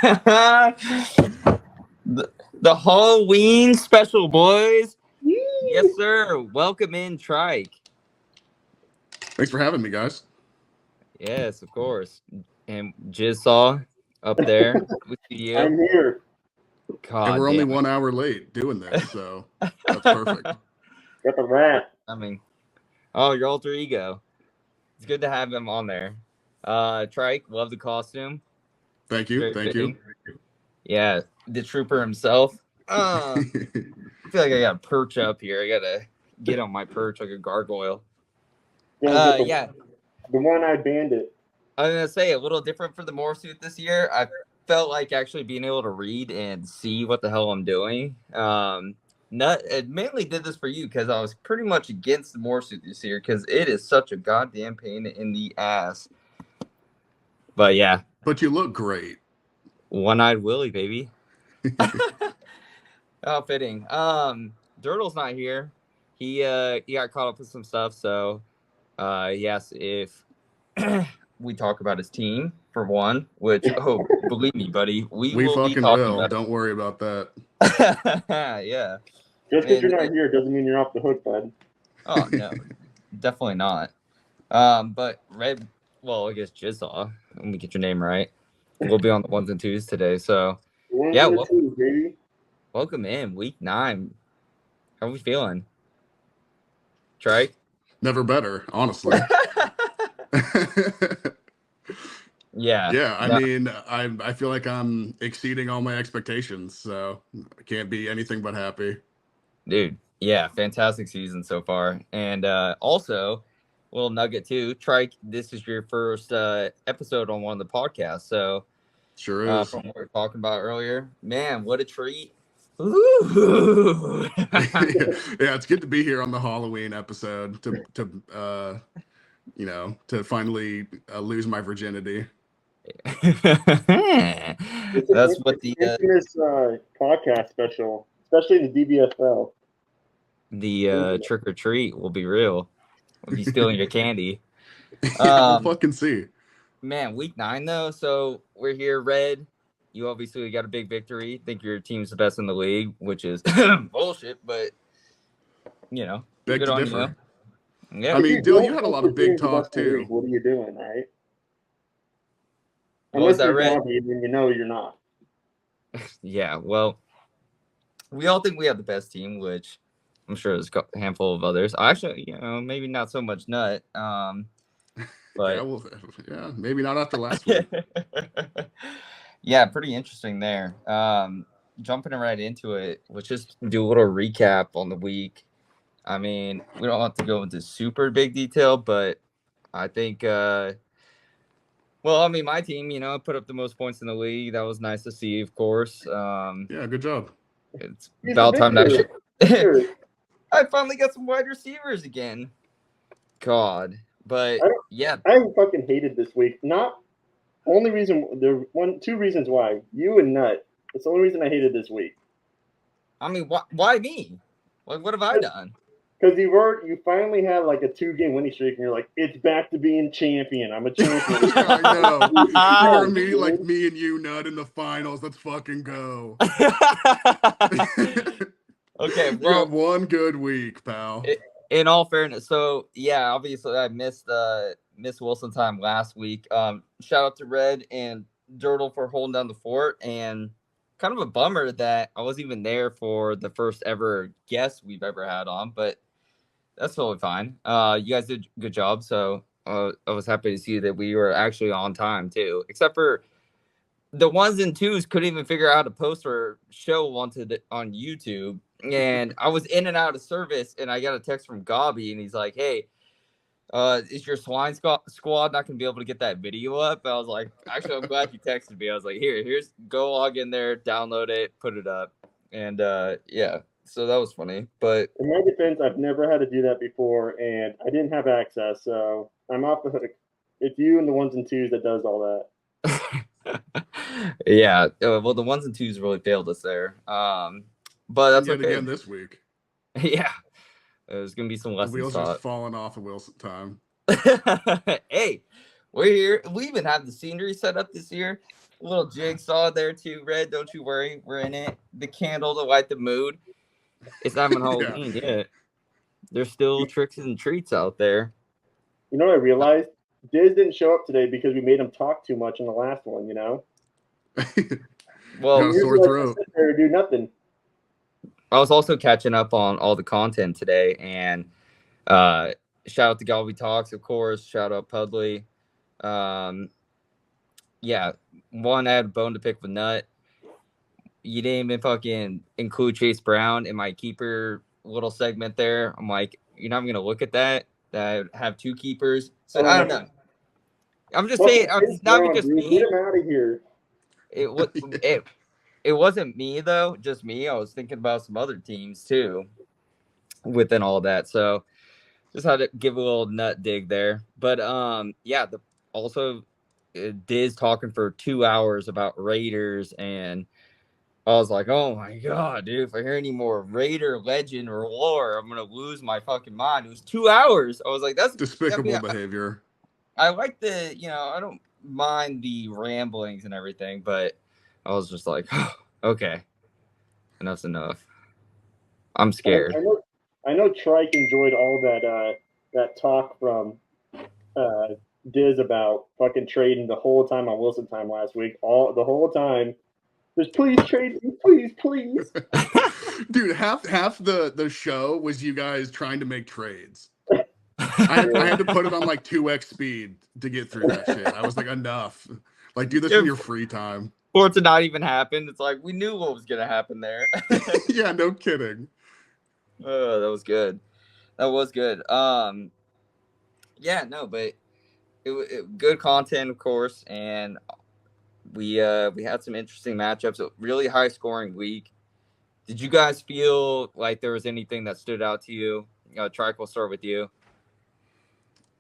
the Halloween special, boys. Yes, sir. Welcome in, Trike. Thanks for having me, guys. Yes, of course. And Jigsaw up there with you. I'm here. And God we're only damn 1 hour late doing this, so that's perfect. Got the rat. I mean, oh, your alter ego. It's good to have him on there. Trike, love the costume. Thank you. Very Thank you. fitting. Yeah, the trooper himself. I feel like I got to perch up here. I gotta get on my perch like a gargoyle. Gonna get Yeah. the one-eyed bandit. I was gonna say a little different for the Morsuit this year. I felt like actually being able to read and see what the hell I'm doing. It mainly did this for you because I was pretty much against the Morsuit this year because it is such a goddamn pain in the ass. But yeah, But you look great. one-eyed Willie, baby. Oh, fitting. Dirtle's not here. He got caught up with some stuff, so he asked if we talk about his team for one, which believe me, buddy, we will fucking be talking will. about Don't worry about that. yeah. Just because you're not here doesn't mean you're off the hook, bud. Oh no, definitely not. But Red, well, I guess Jigsaw, let me get your name right. We'll be on the ones and twos today, so yeah. Baby. Welcome in week 9. How are we feeling? Trike? Never better, honestly. Yeah. Yeah, I mean, I feel like I'm exceeding all my expectations, so I can't be anything but happy. Dude, yeah, fantastic season so far. And also, little nugget too, Trike, this is your first episode on one of the podcasts. So, sure is. From what we were talking about earlier, man, what a treat. Ooh. Yeah, it's good to be here on the Halloween episode to finally lose my virginity. That's what the infamous podcast special, especially the DBFL. The trick or treat will be real. We'll be stealing your candy. We'll fucking see. Man, week 9 though, so we're here. Red, you obviously got a big victory. Think your team's the best in the league, which is bullshit, but you know, beg good to on differ. You. Yeah, I mean, Dill, you had a lot of big talk too. What are you doing, right? Was that right? You know you're not. Yeah, well, we all think we have the best team, which I'm sure there's a handful of others. Actually, maybe not so much Nut. But yeah, maybe not after last week. Yeah, pretty interesting there. Jumping right into it, let's just do a little recap on the week. I mean, we don't have to go into super big detail, but I think, my team, put up the most points in the league. That was nice to see, of course. Yeah, good job. It's about time to actually. I finally got some wide receivers again. God. But yeah, I fucking hated this week. Not only reason there two reasons why. You and Nut. It's the only reason I hated this week. I mean, why me? Like, what have I done? Because you finally had like a 2-game winning streak, and you're like, it's back to being champion. I'm a champion. I know. You were me and you, Nut, in the finals. Let's fucking go. Okay, you got one good week, pal. In all fairness, so yeah, obviously I missed Wilson time last week. Shout out to Red and Dirtle for holding down the fort, and kind of a bummer that I wasn't even there for the first ever guest we've ever had on, but that's totally fine. You guys did a good job, so I was happy to see that we were actually on time too, except for the ones and twos couldn't even figure out how to post or show on YouTube. And I was in and out of service, and I got a text from Gobby, and he's like, hey, is your swine squad not going to be able to get that video up? And I was like, actually, I'm glad you texted me. I was like, here's go log in there, download it, put it up. And yeah, so that was funny. But in my defense, I've never had to do that before, and I didn't have access, so I'm off the hook. It's you and the ones and twos that does all that. Yeah, well, the ones and twos really failed us there. But that's okay. Again this week. Yeah, there's gonna be some lessons. The wheels are falling off of Wilson time. Hey, we're here. We even have the scenery set up this year. little jigsaw there too, Red. Don't you worry, we're in it. The candle to light the mood. It's not even Halloween yet. There's still tricks and treats out there. You know what I realized? Diz didn't show up today because we made him talk too much in the last one, you know? Well, Got a sore throat. Sit there and do nothing. I was also catching up on all the content today, and shout out to Galby Talks, of course. Shout out Pudley. Yeah, one, I had a bone to pick with Nut. You didn't even fucking include Chase Brown in my keeper little segment there. I'm like, you're not even gonna look at that. That I have 2 keepers. So I don't know. I'm just saying, it's not even just me. Get him out of here. It wasn't me though, just me. I was thinking about some other teams too within all that. So just had to give a little nut dig there. But yeah, Diz talking for 2 hours about Raiders, and I was like, oh my god, dude, if I hear any more Raider legend or lore, I'm gonna lose my fucking mind. It was 2 hours. I was like, that's despicable behavior. I like I don't mind the ramblings and everything, but I was just like, oh, okay, enough's enough. I'm scared. I know Trike enjoyed all that talk from Diz about fucking trading the whole time on Wilson time last week. The whole time. Just please trade me, please. Dude, half the show was you guys trying to make trades. I had to put it on like 2x speed to get through that shit. I was like, enough. Like, do this in your free time. For it to not even happen, it's like we knew what was gonna happen there. Yeah, no kidding. Oh, that was good. That was good. Yeah, no, but it good content, of course, and we had some interesting matchups. A really high scoring week. Did you guys feel like there was anything that stood out to you? Trike, we'll start with you.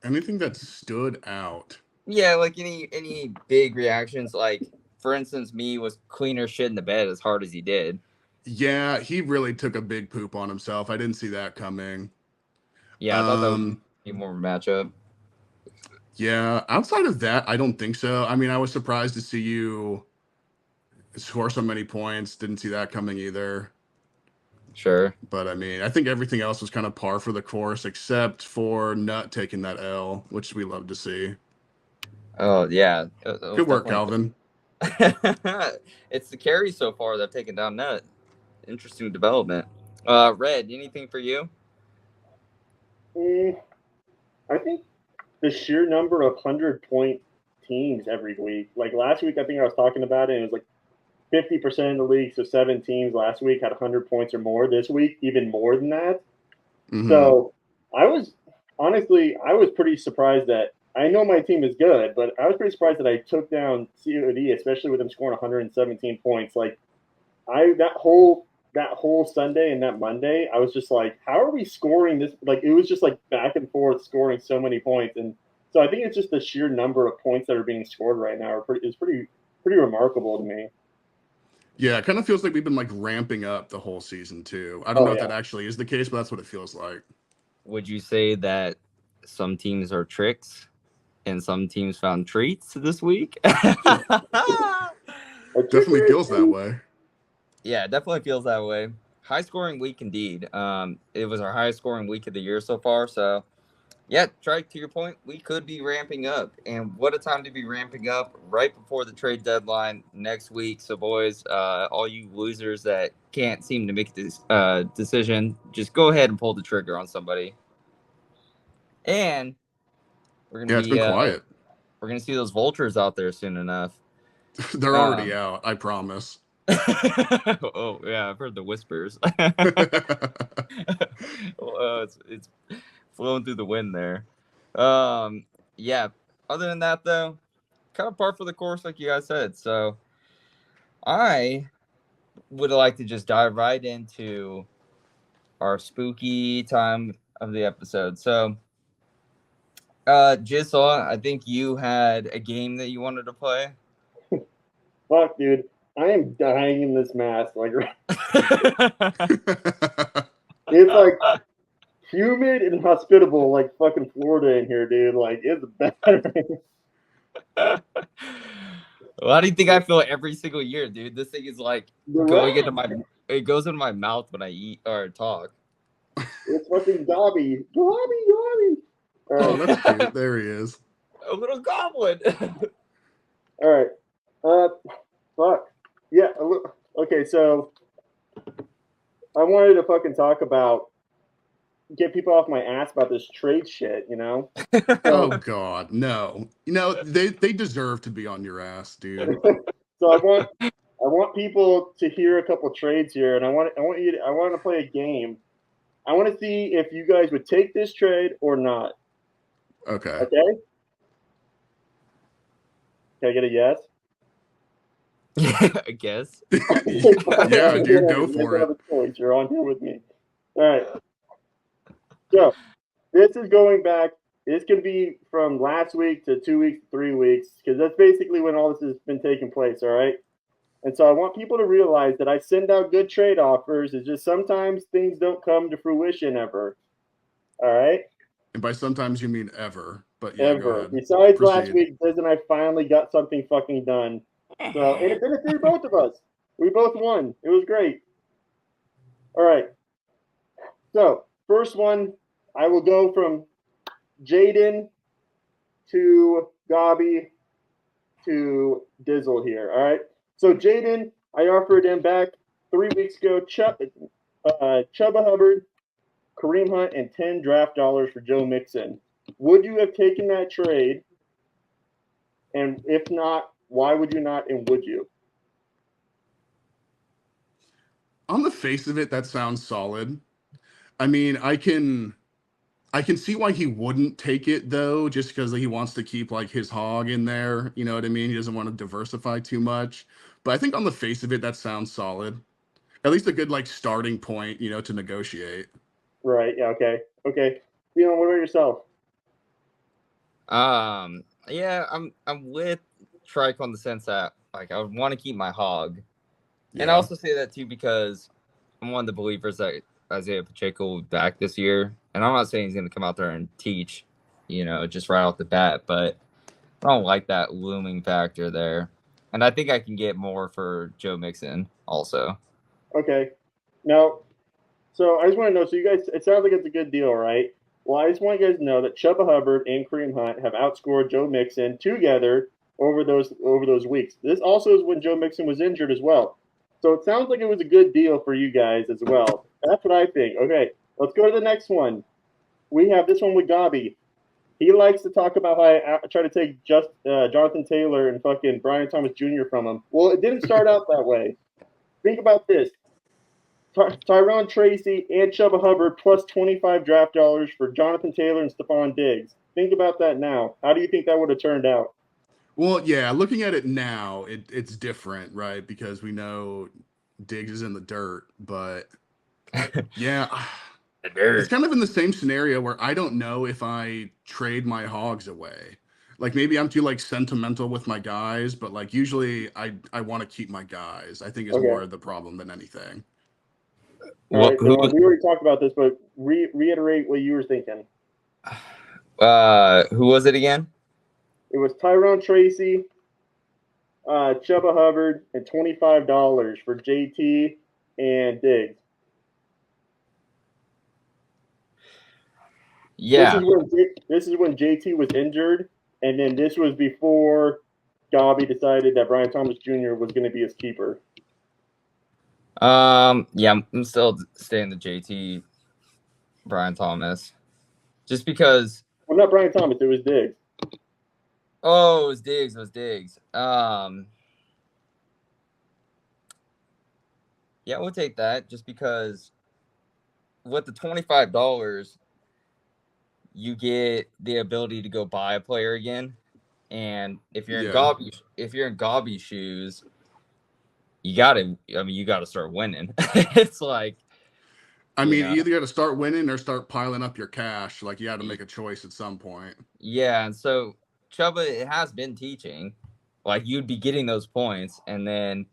Anything that stood out? Yeah, like any big reactions? Like, for instance, me was cleaner shit in the bed as hard as he did. Yeah, he really took a big poop on himself. I didn't see that coming. Yeah, I thought that would be more of a matchup. Yeah, outside of that, I don't think so. I mean, I was surprised to see you score so many points. Didn't see that coming either. Sure. But I mean, I think everything else was kind of par for the course, except for Nut taking that L, which we love to see. Oh, yeah. Good work, Calvin. It's the carries so far that have taken down Nut. Interesting development. Red, anything for you? I think the sheer number of 100-point teams every week. Like last week, I think I was talking about it, and it was like 50% of the league, so 7 teams last week had 100 points or more. This week, even more than that. Mm-hmm. So I was pretty surprised that I know my team is good, but I was pretty surprised that I took down COD, especially with them scoring 117 points. Like that whole Sunday and that Monday, I was just like, how are we scoring this? Like it was just like back and forth scoring so many points, and so I think it's just the sheer number of points that are being scored right now is pretty remarkable to me. Yeah, it kind of feels like we've been like ramping up the whole season too. I don't know if that actually is the case, but that's what it feels like. Would you say that some teams are tricks and some teams found treats this week? It definitely feels that way. Yeah, it definitely feels that way. High scoring week indeed. It was our highest scoring week of the year so far. So yeah, Trike, to your point, we could be ramping up. And what a time to be ramping up right before the trade deadline next week. So, boys, all you losers that can't seem to make this decision, just go ahead and pull the trigger on somebody. And we're going to be quiet. We're going to see those vultures out there soon enough. They're already out, I promise. Oh, yeah, I've heard the whispers. It's flowing through the wind there. Yeah, other than that though, kind of par for the course like you guys said. So I would like to just dive right into our spooky time of the episode. So Jissaw, I think you had a game that you wanted to play. Fuck, dude, I am dying in this mask. Like it's like humid and hospitable, like fucking Florida in here, dude. Like it's bad. Well, how do you think I feel every single year, dude? This thing is like going into my. It goes into my mouth when I eat or talk. It's fucking Dobby. Dobby. All Oh, right. that's cute. There he is. A little goblin. All right. Fuck. Yeah. Okay. So I wanted to fucking talk about get people off my ass about this trade shit. You know. Oh So, God, no. They deserve to be on your ass, dude. so I want people to hear a couple trades here, and I want to play a game. I want to see if you guys would take this trade or not. Okay. Okay. Can I get a yes? I guess. Yeah, dude, go for it. Choice. You're on here with me. All right. So this is going back. This could be from last week to 2 weeks, 3 weeks, because that's basically when all this has been taking place. All right. And so I want people to realize that I send out good trade offers. It's just sometimes things don't come to fruition ever. All right. And by sometimes you mean ever, but yeah, go Ever. ahead. Besides last Proceed. week, Liz and I finally got something fucking done. So, and it benefited both of us. We both won. It was great. All right. So, first one, I will go from Jaden to Gabi to Dizzle here. All right. So, Jaden, I offered him back 3 weeks ago Chubba Hubbard, Kareem Hunt, and 10 draft dollars for Joe Mixon. Would you have taken that trade? And if not, why would you not? And would you? On the face of it, that sounds solid. I mean, I can see why he wouldn't take it though, just because he wants to keep like his hog in there. You know what I mean? He doesn't want to diversify too much. But I think on the face of it, that sounds solid. At least a good like starting point, to negotiate. Right. Yeah. Okay. Okay. Leon, what about yourself? Yeah, I'm with Trike on the sense that like I would want to keep my hog. Yeah. And I also say that too because I'm one of the believers that Isaiah Pacheco will be back this year. And I'm not saying he's going to come out there and teach, just right off the bat, but I don't like that looming factor there. And I think I can get more for Joe Mixon also. Okay. Now, so I just want to know, so you guys, it sounds like it's a good deal, right? Well, I just want you guys to know that Chubba Hubbard and Kareem Hunt have outscored Joe Mixon together over those weeks. This also is when Joe Mixon was injured as well. So it sounds like it was a good deal for you guys as well. That's what I think. Okay, let's go to the next one. We have this one with Gabi. He likes to talk about how I try to take Jonathan Taylor and fucking Brian Thomas Jr. from him. Well, it didn't start out that way. Think about this. Tyrone Tracy and Chubba Hubbard plus 25 draft dollars for Jonathan Taylor and Stephon Diggs. Think about that now. How do you think that would have turned out? Well, yeah, looking at it now, it's different, right? Because we know Diggs is in the dirt, but yeah, it's kind of in the same scenario where I don't know if I trade my hogs away. Like maybe I'm too like sentimental with my guys, but like usually I want to keep my guys. I think it's more the problem than anything. All right, so we already talked about this, but reiterate what you were thinking. Who was it again? It was Tyrone Tracy, Chubba Hubbard, and $25 for JT and Diggs. Yeah. This is when JT was injured, and then this was before Gabi decided that Brian Thomas Jr. was going to be his keeper. Yeah, I'm still staying the JT Brian Thomas. Just because. Well, not Brian Thomas, it was Diggs. Oh, it was Diggs. Yeah, we'll take that just because with the $25, you get the ability to go buy a player again. And if you're in Gabi's shoes, you gotta start winning. It's like you either got to start winning or start piling up your cash. Like you had to make a choice at some point. Yeah, and so Chubba has been teaching. Like you'd be getting those points, and then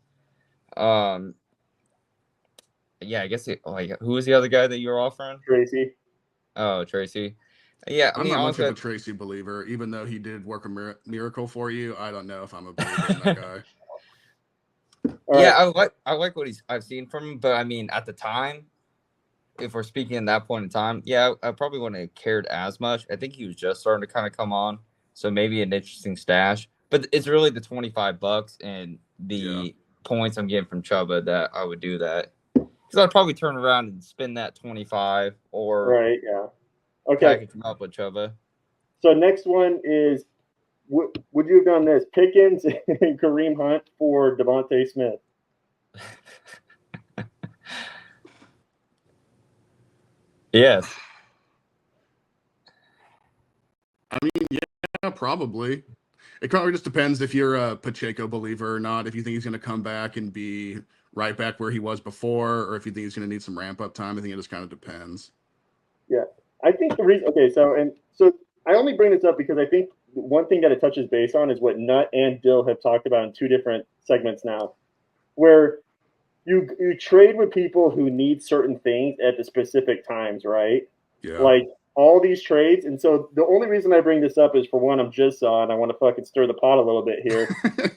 yeah, I guess who was the other guy that you were offering? Tracy. Oh, Tracy. Yeah, I I'm mean, not much of honestly, a Tracy believer, even though he did work a miracle for you. I don't know if I'm a believer in that guy. All yeah, right. I like what I've seen from him, but I mean, at the time, if we're speaking at that point in time, yeah, I probably wouldn't have cared as much. I think he was just starting to kind of come on, so maybe an interesting stash. But it's really the $25 and Yeah. the points I'm getting from Chuba that I would do that. Because I'd probably turn around and spend that 25 or Right. Yeah. Okay. package him up with Chuba. So next one is, would you have done this? Pickens and Kareem Hunt for Devontae Smith. Yes. I mean, yeah, probably. It probably just depends if you're a Pacheco believer or not. If you think he's going to come back and be right back where he was before, or if you think he's going to need some ramp up time. I think it just kind of depends. Yeah, I think the reason. Okay, so I only bring this up because I think one thing that it touches base on is what Nut and Dill have talked about in two different segments now, where you trade with people who need certain things at the specific times, right? Yeah. Like all these trades, and so the only reason I bring this up is for one, I'm just and I want to fucking stir the pot a little bit here,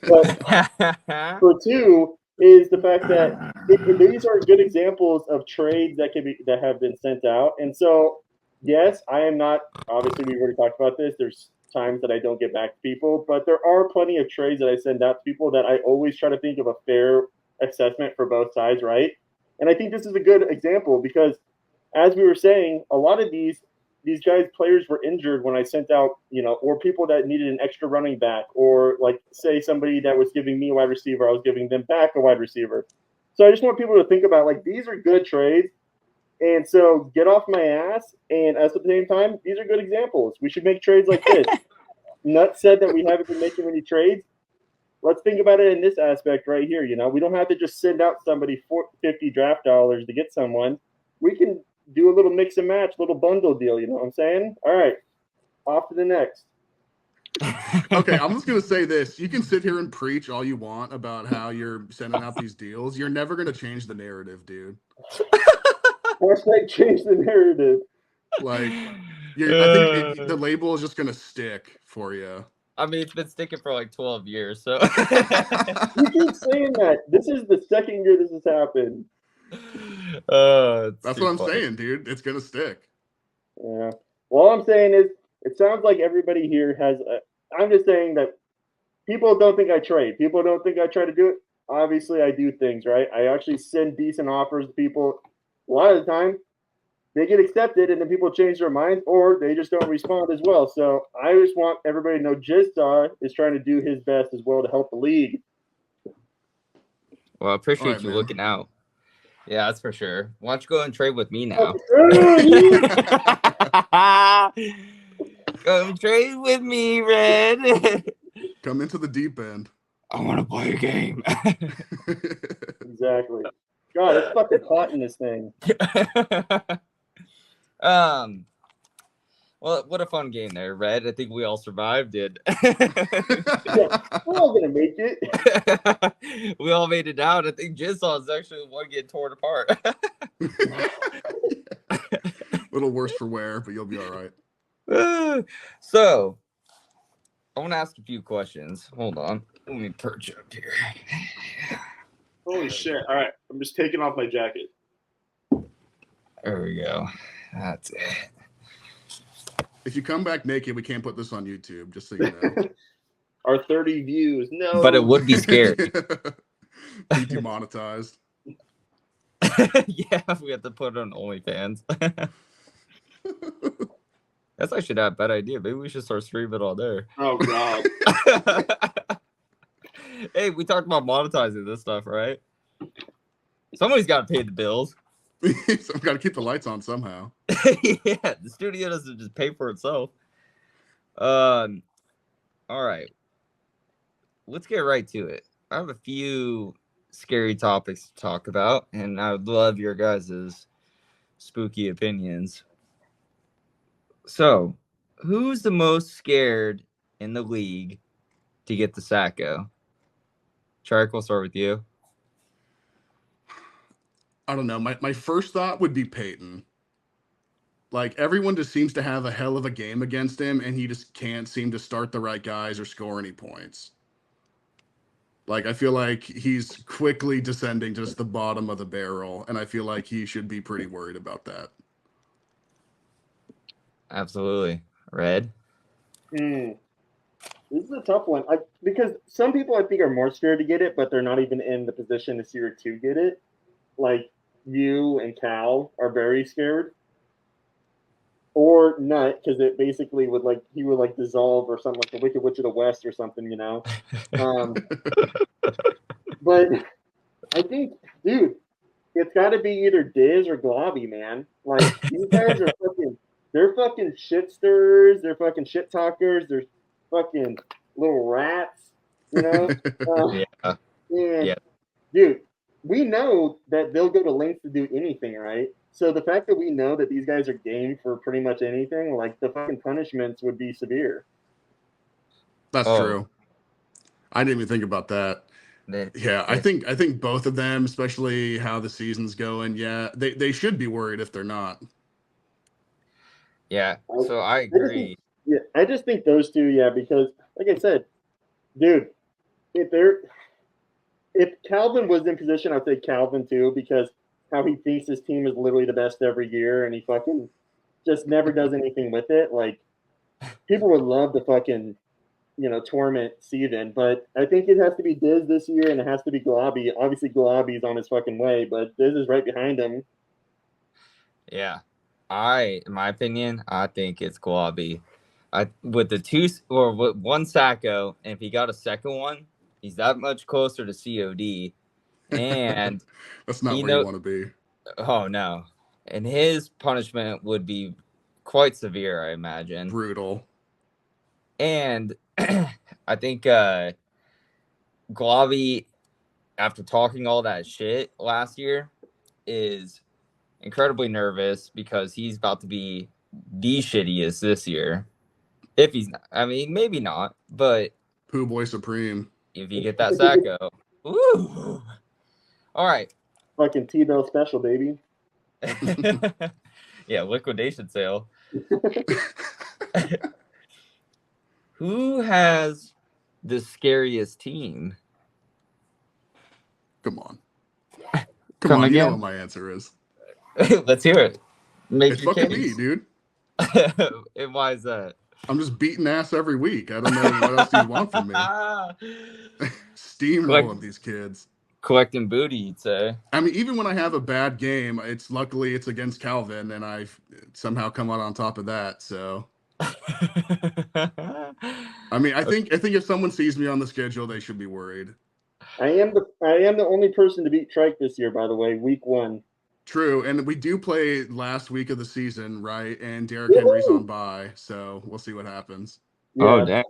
but for two is the fact that these are good examples of trades that have been sent out, and so yes, I am not. Obviously, we've already talked about this. There's times that I don't get back to people, but there are plenty of trades that I send out to people that I always try to think of a fair assessment for both sides, right? And I think this is a good example because, as we were saying, a lot of these players were injured when I sent out, or people that needed an extra running back, or like say somebody that was giving me a wide receiver, I was giving them back a wide receiver. So I just want people to think about like these are good trades. And so get off my ass. And at the same time, these are good examples. We should make trades like this. Nuts said that we haven't been making any trades. Let's think about it in this aspect right here. We don't have to just send out somebody $50 draft dollars to get someone. We can do a little mix and match, little bundle deal. You know what I'm saying? All right, off to the next. Okay, I'm just gonna say this. You can sit here and preach all you want about how you're sending out these deals. You're never gonna change the narrative, dude. Hashtag change the narrative. Like, I think the label is just gonna stick for you. I mean, it's been sticking for like 12 years, so. You keep saying that. This is the second year this has happened. That's what I'm saying, dude. It's gonna stick. Yeah. Well, all I'm saying is, it sounds like everybody here has. I'm just saying that people don't think I trade. People don't think I try to do it. Obviously, I do things right. I actually send decent offers to people. A lot of the time, they get accepted, and then people change their minds, or they just don't respond as well. So I just want everybody to know Jizzar is trying to do his best as well to help the league. Well, I appreciate you looking out. Yeah, that's for sure. Why don't you go and trade with me now? Come trade with me, Red. Come into the deep end. I want to play a game. Exactly. God, it's fucking hot in this thing. Well, what a fun game there, Red. I think we all survived it. Yeah, we're all gonna make it. We all made it out. I think Jizzsaw is actually the one getting torn apart. A little worse for wear, but you'll be all right. So, I want to ask a few questions. Hold on. Let me perch up here. Holy shit. All right. I'm just taking off my jacket. There we go. That's it. If you come back naked, we can't put this on YouTube, just so you know. Our 30 views. No. But it would be scary. Be demonetized. Yeah, we have to put it on OnlyFans. That's actually not a bad idea. Maybe we should start streaming on there. Oh, God. Hey, we talked about monetizing this stuff, right? Somebody's got to pay the bills. So I've got to keep the lights on somehow. Yeah, the studio doesn't just pay for itself. All right. Let's get right to it. I have a few scary topics to talk about, and I would love your guys' spooky opinions. So, who's the most scared in the league to get the Sacco? Chark, we'll start with you. I don't know. My first thought would be Peyton. Like everyone just seems to have a hell of a game against him, and he just can't seem to start the right guys or score any points. Like I feel like he's quickly descending to just the bottom of the barrel, and I feel like he should be pretty worried about that. Absolutely. Red? This is a tough one. Because some people I think are more scared to get it, but they're not even in the position this year to get it. Like you and Cal are very scared. Or Nut, because it basically would he would dissolve or something like the Wicked Witch of the West or something, But I think, dude, it's got to be either Diz or Globby, man. Like these guys are they're fucking shit stirrers, they're fucking shit talkers, they're fucking little rats, Yeah. And Yeah. dude, we know that they'll go to lengths to do anything, right? So the fact that we know that these guys are game for pretty much anything, like the fucking punishments would be severe. That's true. I didn't even think about that. Yeah, I think both of them, especially how the season's going, yeah, they should be worried if they're not. Yeah, so I agree. I just think those two, yeah, because like I said, dude, if Calvin was in position, I'd say Calvin too, because how he thinks his team is literally the best every year, and he fucking just never does anything with it. Like people would love to fucking torment Steven, but I think it has to be Diz this year, and it has to be Globby. Obviously, Globby's on his fucking way, but Diz is right behind him. Yeah, in my opinion, I think it's Globby. With the two or with one Sacco, and if he got a second one, he's that much closer to COD. And that's not where you want to be. Oh no, and his punishment would be quite severe, I imagine. Brutal. And I think Globby, after talking all that shit last year, is incredibly nervous because he's about to be the shittiest this year. If he's not, I mean, maybe not, but Pooh Boy Supreme. If you get that Sacco, ooh, all right. Fucking T-Bell special, baby. Yeah, liquidation sale. Who has the scariest team? Come on. Come on, again? You know what my answer is. Let's hear it. It's fucking me, dude. And why is that? I'm just beating ass every week. I don't know what else you want from me. Steamrolling these kids. Collecting booty, you'd say. I mean, even when I have a bad game, luckily it's against Calvin, and I've somehow come out on top of that. So, I mean, I think if someone sees me on the schedule, they should be worried. I am the only person to beat Trike this year, by the way, week 1. True, and we do play last week of the season, right? And Derrick Henry's on bye, so we'll see what happens. Yeah. Oh, damn.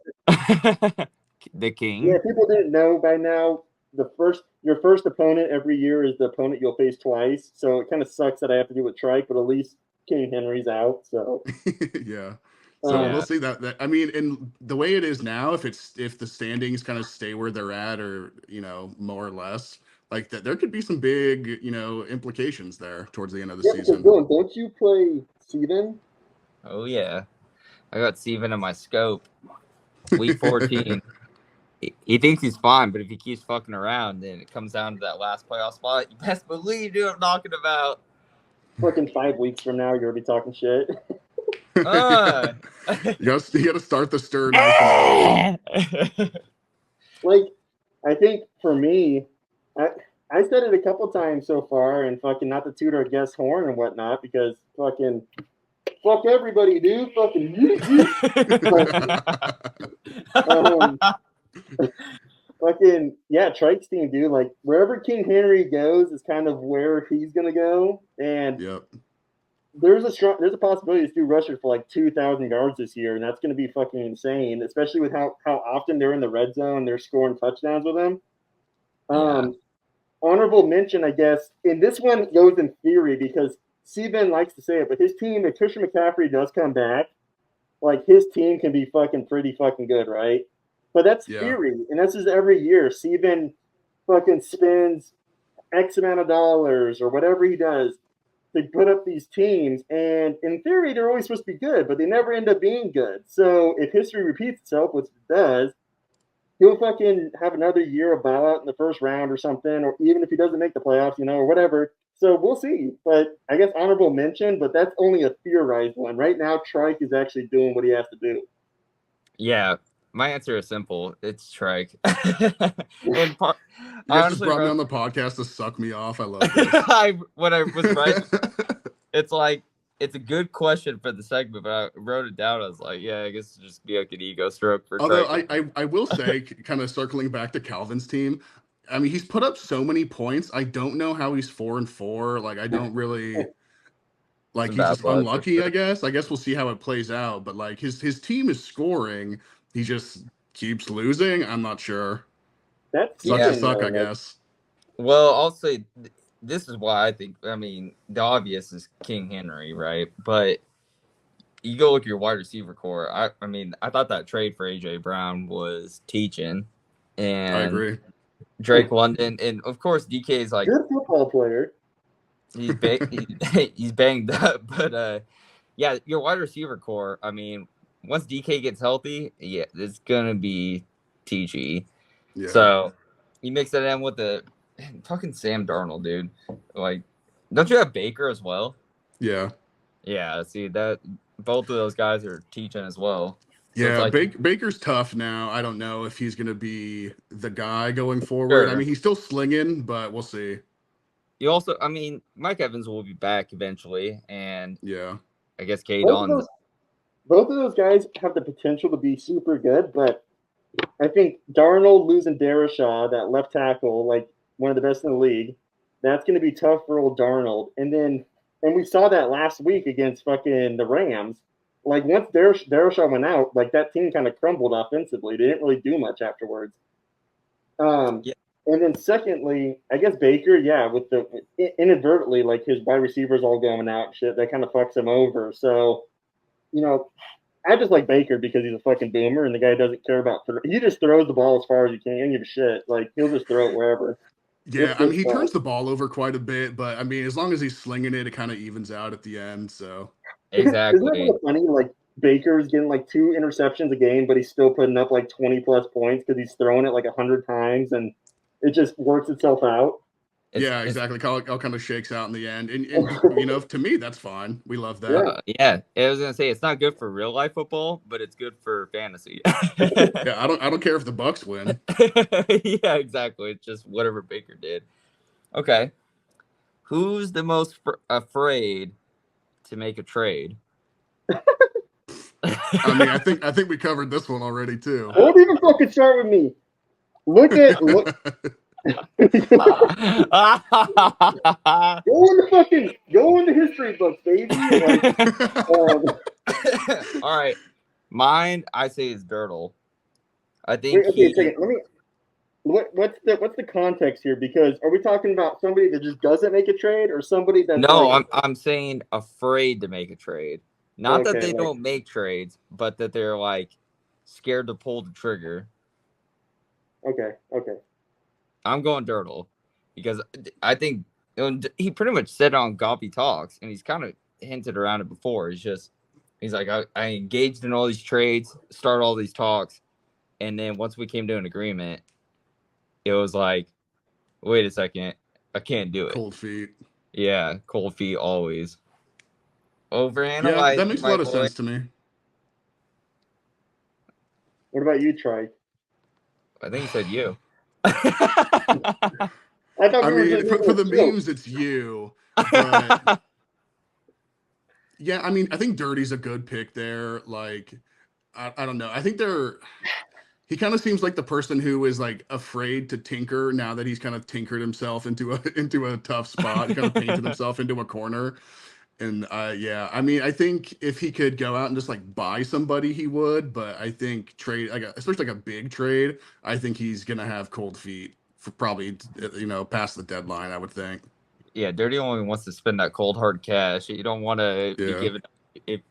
The king. Yeah, people didn't know by now. Your first opponent every year is the opponent you'll face twice. So it kind of sucks that I have to do with Trike, but at least King Henry's out. So yeah. So we'll see that. I mean, in the way it is now, if the standings kind of stay where they're at, or more or less, like that, there could be some big implications there towards the end of the season. Dylan, don't you play Steven? Oh yeah, I got Steven in my scope. Week 14. He thinks he's fine, but if he keeps fucking around, then it comes down to that last playoff spot. You best believe you know what I'm talking about. Fucking 5 weeks from now, you're gonna be talking shit. You gotta start the stir. Like, I think for me, I said it a couple times so far, and fucking not to toot our guest horn and whatnot, because fucking fuck everybody, dude. Fucking fucking yeah, Trike's team, dude. Like wherever King Henry goes is kind of where he's gonna go, and there's a possibility this dude rushes for like 2,000 yards this year, and that's gonna be fucking insane, especially with how often they're in the red zone, they're scoring touchdowns with him. Honorable mention, I guess, and this one goes in theory because Steven likes to say it, but his team, if Christian McCaffrey does come back, like his team can be fucking pretty fucking good, right? But that's theory, and this is every year. Steven fucking spends X amount of dollars or whatever he does they put up these teams, and in theory, they're always supposed to be good, but they never end up being good. So if history repeats itself, which it does, he'll fucking have another year of bailout in the first round or something, or even if he doesn't make the playoffs, or whatever. So we'll see. But I guess honorable mention, but that's only a theorized one. Right now, Trike is actually doing what he has to do. Yeah, my answer is simple. It's Trike. And You guys just brought me on the podcast to suck me off. I love this. When I was right, it's like, it's a good question for the segment, but I wrote it down. I was like, yeah, I guess it'll just be like an ego stroke for Although Trike. I will say, kind of circling back to Calvin's team, I mean, he's put up so many points. I don't know how he's 4-4. Like, I don't really like. He's just unlucky, I guess. I guess we'll see how it plays out. But like, his team is scoring. He just keeps losing. I'm not sure. That's suck, I guess. Well, I'll say this is why I think. I mean, the obvious is King Henry, right? But you go look at your wide receiver core. I mean, I thought that trade for AJ Brown was teaching, and I agree. Drake London, and of course DK is like good football player. He's he's banged up, but yeah, your wide receiver core. I mean, once DK gets healthy, yeah, it's gonna be TG. Yeah. So you mix that in with the fucking Sam Darnold, dude. Like, don't you have Baker as well? Yeah. Yeah. See that both of those guys are teaching as well. So yeah, like, Baker's tough now. I don't know if he's going to be the guy going forward. Sure. I mean, he's still slinging, but we'll see. You also, I mean, Mike Evans will be back eventually, and yeah, I guess Cade on. Both of those guys have the potential to be super good, but I think Darnold losing Darrisaw, that left tackle, like one of the best in the league, that's going to be tough for old Darnold. And we saw that last week against fucking the Rams. Like, once Darrisaw went out, like, that team kind of crumbled offensively. They didn't really do much afterwards. Yeah. And then secondly, I guess Baker, yeah, with the inadvertently, like, his wide receivers all going out and shit, that kind of fucks him over. So, I just like Baker because he's a fucking boomer and the guy doesn't care about he just throws the ball as far as he can. He doesn't give a shit. Like, he'll just throw it wherever. Yeah, I mean, he turns the ball over quite a bit, but I mean, as long as he's slinging it, it kind of evens out at the end. So exactly. Isn't it funny? Like, Baker's getting like 2 interceptions a game, but he's still putting up like 20+ points because he's throwing it like 100 times, and it just works itself out. Yeah, exactly. All kind of shakes out in the end, and to me, that's fine. We love that. Yeah, I was gonna say it's not good for real life football, but it's good for fantasy. Yeah, I don't care if the Bucks win. Yeah, exactly. It's just whatever Baker did. Okay, who's the most afraid to make a trade? I mean, I think we covered this one already too. Don't even fucking start with me. Look. Go in the history books, baby. All right, mine I say is Dirtle. I think. Wait, okay, a second. Let me. What's the context here? Because are we talking about somebody that just doesn't make a trade, or somebody that's I'm saying afraid to make a trade. Not that they don't make trades, but that they're like scared to pull the trigger. Okay. I'm going Dirtle because I think he pretty much said on Goppy Talks, and he's kind of hinted around it before. He's like, I engaged in all these trades, started all these talks, and then once we came to an agreement, it was like, wait a second, I can't do it. Cold feet. Yeah, cold feet always. Overanalyze. Yeah, that makes a lot of sense to me. What about you, Trike? I think he said you. I mean, for the memes, it's you. But yeah, I mean, I think Dirty's a good pick there. Like, I don't know. I think he kind of seems like the person who is like afraid to tinker now that he's kind of tinkered himself into a tough spot. He kind of painted himself into a corner. And yeah, I mean, I think if he could go out and just like buy somebody, he would. But I think trade, especially like a big trade, I think he's gonna have cold feet for probably past the deadline. I would think. Yeah, Dirty only wants to spend that cold hard cash. You don't want to be given it,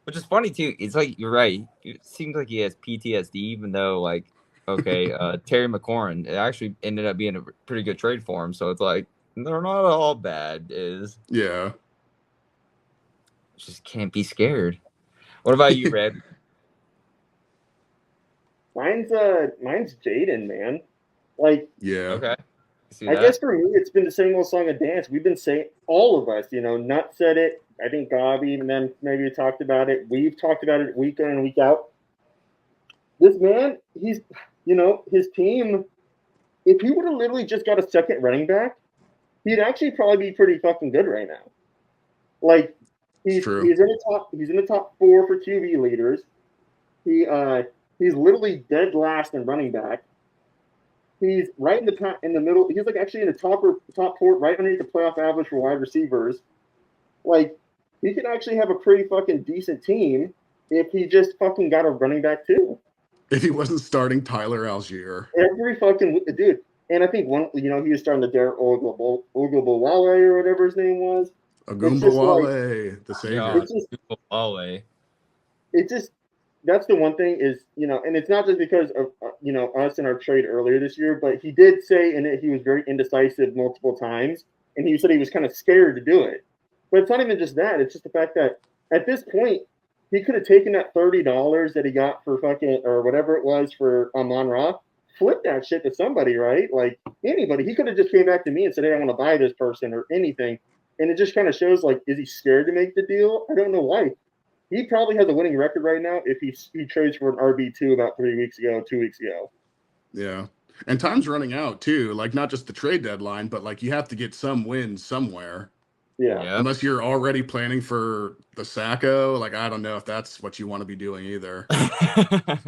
which is funny too. It's like you're right. It seems like he has PTSD, even though like Terry McLaurin, it actually ended up being a pretty good trade for him. So it's like they're not all bad. Yeah. just can't be scared. What about you, Red? Mine's Jaden, man. Like, Yeah. Okay. See I that? guess for me, it's been the same old song and dance. We've been saying, all of us, Nut said it. I think Gabi and them maybe talked about it. We've talked about it week in and week out. This man, his team, if he would have literally just got a second running back, he'd actually probably be pretty fucking good right now. Like, he's true. in the top 4 for QB leaders. He's literally dead last in running back. He's right in the middle. He's like actually in the top 4, right underneath the playoff average for wide receivers. Like, he could actually have a pretty fucking decent team if he just fucking got a running back too. If he wasn't starting Tyler Algier. Every fucking dude. And I think he was starting the Derek Ogunbowale or whatever his name was. Ogunbowale, the savior. Yeah, Ogunbowale. It's just that's the one thing is, and it's not just because of, us in our trade earlier this year, but he did say in it he was very indecisive multiple times, and he said he was kind of scared to do it. But it's not even just that. It's just the fact that at this point, he could have taken that $30 that he got for fucking, or whatever it was for Amon-Ra, flip that shit to somebody, right? Like, anybody. He could have just came back to me and said, hey, I want to buy this person or anything. And it just kind of shows, like, is he scared to make the deal? I don't know why. He probably has a winning record right now if he trades for an RB2 about 2 weeks ago. Yeah. And time's running out, too. Like, not just the trade deadline, but, like, you have to get some wins somewhere. Yeah. Yep. Unless you're already planning for the Sacco. Like, I don't know if that's what you want to be doing either.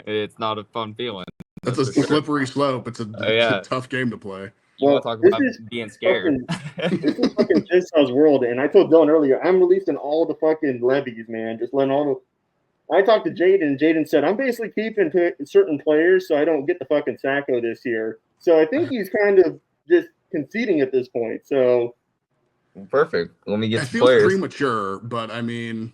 It's not a fun feeling. That's a slippery slope. It's a tough game to play. You want to talk about being scared. This is fucking Jinsaw's world. And I told Dylan earlier, I'm releasing all the fucking levies, man. Just letting all the... I talked to Jaden, and Jaden said, I'm basically keeping certain players so I don't get the fucking Sacco this year. So I think he's kind of just conceding at this point. So... Perfect. Let me get I some feel players. premature, but I mean,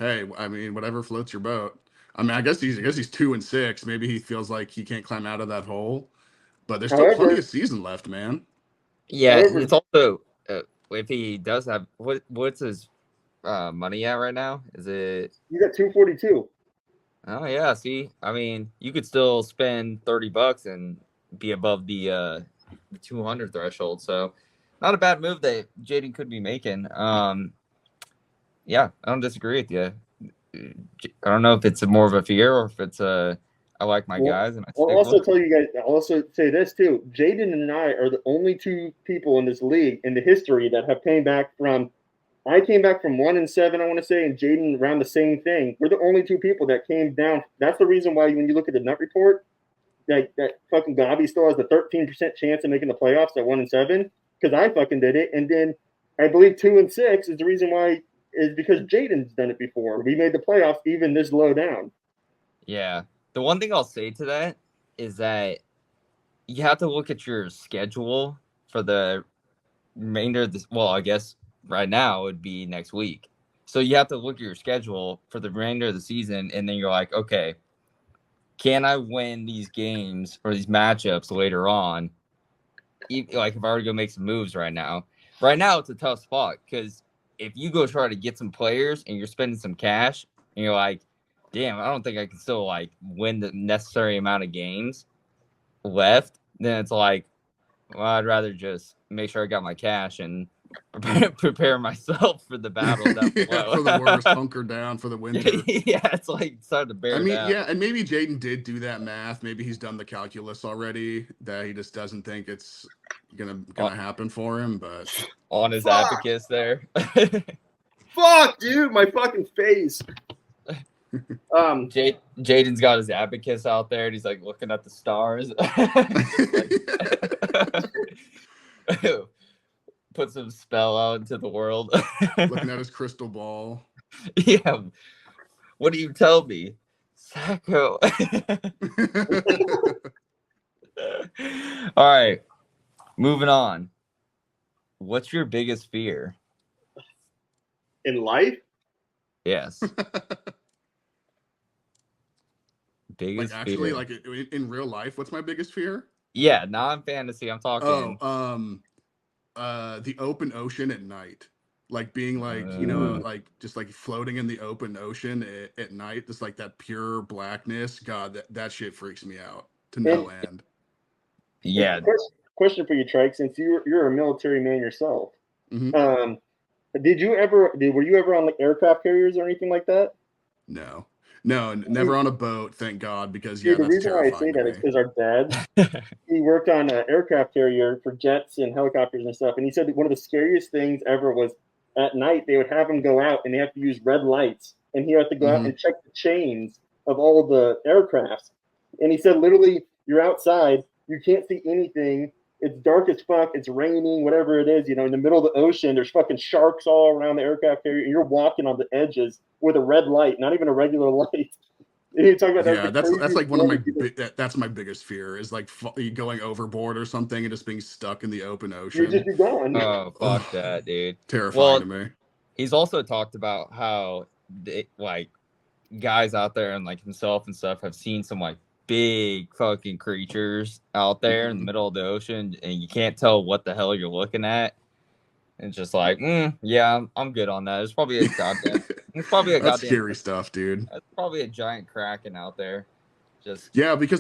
hey, whatever floats your boat. I mean, I guess he's 2-6. Maybe he feels like he can't climb out of that hole, but there's still plenty of season left, man. Yeah, it's also if he does have what's his money at right now? Is it? He's at 242. Oh yeah. See, I mean, you could still spend $30 and be above the 200 threshold. So. Not a bad move that Jaden could be making. Yeah, I don't disagree with you. I don't know if it's more of a fear or if it's I like my guys. And I'll also tell you guys. I'll also say this too. Jaden and I are the only 2 people in this league in the history that have came back from. I came back from 1-7, I want to say, and Jaden around the same thing. We're the only 2 people that came down. That's the reason why when you look at the nut report, that fucking Gabi still has the 13% chance of making the playoffs at 1-7. Because I fucking did it, and then I believe 2-6 is the reason why is because Jaden's done it before. We made the playoffs even this low down. Yeah, the one thing I'll say to that is that you have to look at your schedule for the remainder of this. Well, I guess right now it would be next week. So you have to look at your schedule for the remainder of the season, and then you're like, okay, can I win these games or these matchups later on? Like if I were to go make some moves right now it's a tough spot because if you go try to get some players and you're spending some cash and you're like, damn, I don't think I can still like win the necessary amount of games left, then it's like, well, I'd rather just make sure I got my cash and prepare myself for the battle down below. For the worst, hunker down for the winter. Yeah, it's like starting to bear down. Yeah, and maybe Jaden did do that math. Maybe he's done the calculus already that he just doesn't think it's gonna happen for him. But on his abacus there. Fuck, dude, my fucking face. Jaden's got his abacus out there, and he's like looking at the stars. Put some spell out into the world. Looking at his crystal ball. Yeah. What do you tell me? Sacco. All right. Moving on. What's your biggest fear? In life? Yes. Biggest like actually fear. like in real life, what's my biggest fear? Yeah, non-fantasy. I'm talking. The open ocean at night. Like being like, like just like floating in the open ocean at night, just like that pure blackness. God, that shit freaks me out to no end. Yeah. Question for you, Trike, since you're a military man yourself. Mhm. Were you ever on like aircraft carriers or anything like that? No, never on a boat, thank God, because Dude, the that's reason why I say terrifying to that me. is because our dad, he worked on an aircraft carrier for jets and helicopters and stuff, and he said that one of the scariest things ever was at night they would have him go out and they have to use red lights, and he had to go out and check the chains of all the aircrafts, and he said literally you're outside, you can't see anything. It's dark as fuck. It's raining, whatever it is. In the middle of the ocean, there's fucking sharks all around the aircraft carrier, and you're walking on the edges with a red light, not even a regular light. You talk about that's like one of my that's my biggest fear is like going overboard or something and just being stuck in the open ocean. You just be gone. Oh, fuck that, dude. Terrifying to me. He's also talked about how like guys out there and like himself and stuff have seen some like big fucking creatures out there in the middle of the ocean, and you can't tell what the hell you're looking at. And it's just like, yeah, I'm good on that. It's probably a goddamn. It's probably a That's goddamn scary stuff, dude. That's probably a giant kraken out there. Because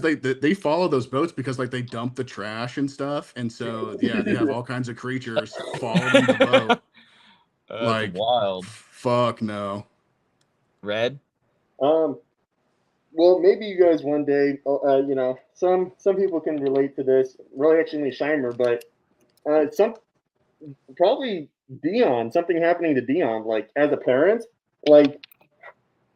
they follow those boats because like they dump the trash and stuff, and so they have all kinds of creatures following the boat. Like wild. Fuck no. Red. Well, maybe you guys one day, some people can relate to this. Really, actually, Scheimer, but probably Dion. Something happening to Dion, like as a parent, like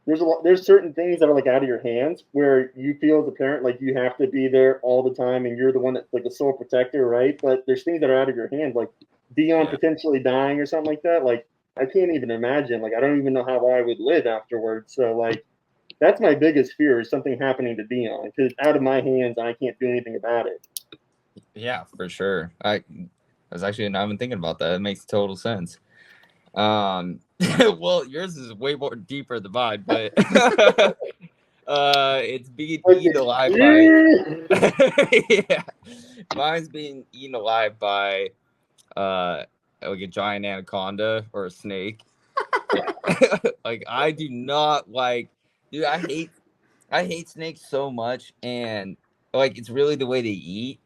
there's certain things that are like out of your hands where you feel as a parent like you have to be there all the time and you're the one that's like the sole protector, right? But there's things that are out of your hands, like Dion potentially dying or something like that. Like I can't even imagine. Like I don't even know how I would live afterwards. So like. That's my biggest fear is something happening to Dion because it's out of my hands and I can't do anything about it. Yeah, for sure. I was actually not even thinking about that. It makes total sense. Well, yours is way more deeper than mine, but it's being eaten alive by yeah. Mine's being eaten alive by like a giant anaconda or a snake. Like I do not like. Dude, I hate snakes so much, and like it's really the way they eat,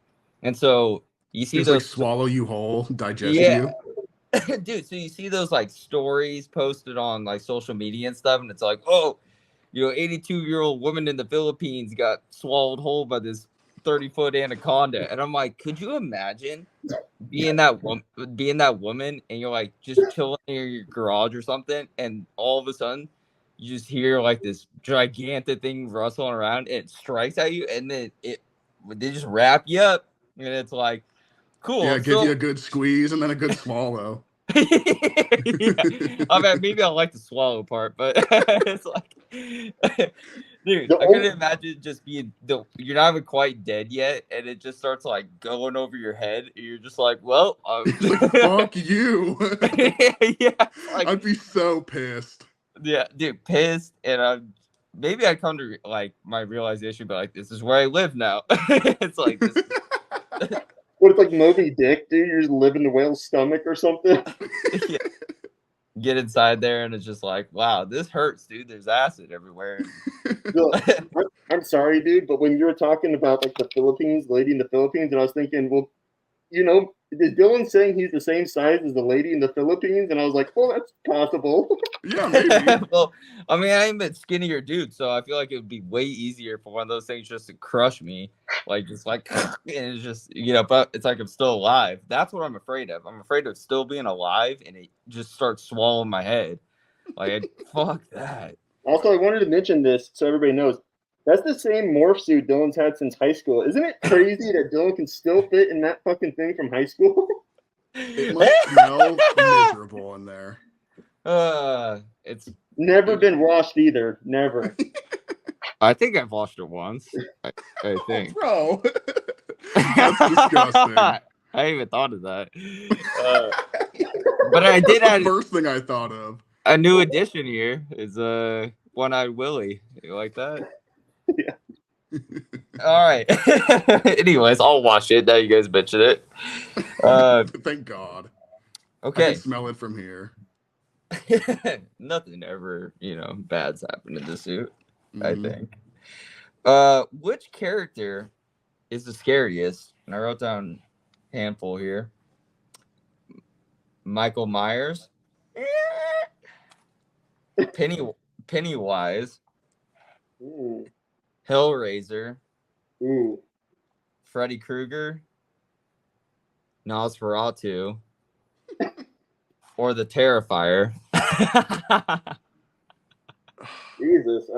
and so you see those like swallow you whole, digest you. Dude. So you see those like stories posted on like social media and stuff, and it's like, 82-year-old woman in the Philippines got swallowed whole by this 30-foot anaconda, and I'm like, could you imagine being that woman, and you're like just chilling near your garage or something, and all of a sudden. You just hear like this gigantic thing rustling around, and it strikes at you, and then they just wrap you up, and it's like, cool. Yeah, give you a good squeeze and then a good swallow. I mean, maybe I like the swallow part, but it's like, dude, I couldn't imagine just being you're not even quite dead yet, and it just starts like going over your head, and you're just like, well, like, fuck you. Yeah, like, I'd be so pissed. Yeah, dude, pissed, and maybe I come to like my realization, but like this is where I live now. It's like this. What, it's like Moby Dick, dude? You're just living the whale's stomach or something. Yeah. Get inside there, and it's just like, wow, this hurts, dude. There's acid everywhere. I'm sorry, dude, but when you were talking about like the Philippines, lady in the Philippines, and I was thinking, well, is Dylan saying he's the same size as the lady in the Philippines? And I was like, well, that's possible. Yeah, maybe. Well, I mean, I'm a skinnier dude, so I feel like it would be way easier for one of those things just to crush me. Like, just like, and it's just, but it's like I'm still alive. That's what I'm afraid of. I'm afraid of still being alive and it just starts swallowing my head. Like, fuck that. Also, I wanted to mention this so everybody knows. That's the same morph suit Dylan's had since high school. Isn't it crazy that Dylan can still fit in that fucking thing from high school? It must smell miserable in there. It's never been washed either. Never. I think I've washed it once. I think. Oh, bro. That's disgusting. I even thought of that. But I did add. The first thing I thought of. A new addition here is One-Eyed Willie. You like that? Yeah. All right. Anyways, I'll watch it. Now you guys mention it. Thank God. Okay. I can smell it from here. Nothing ever, bad's happened in the suit, I Mhm. think. Which character is the scariest? And I wrote down a handful here. Michael Myers, Penny Pennywise, Ooh, Hellraiser, ooh. Freddy Krueger, Nosferatu, or the Terrifier. Jesus.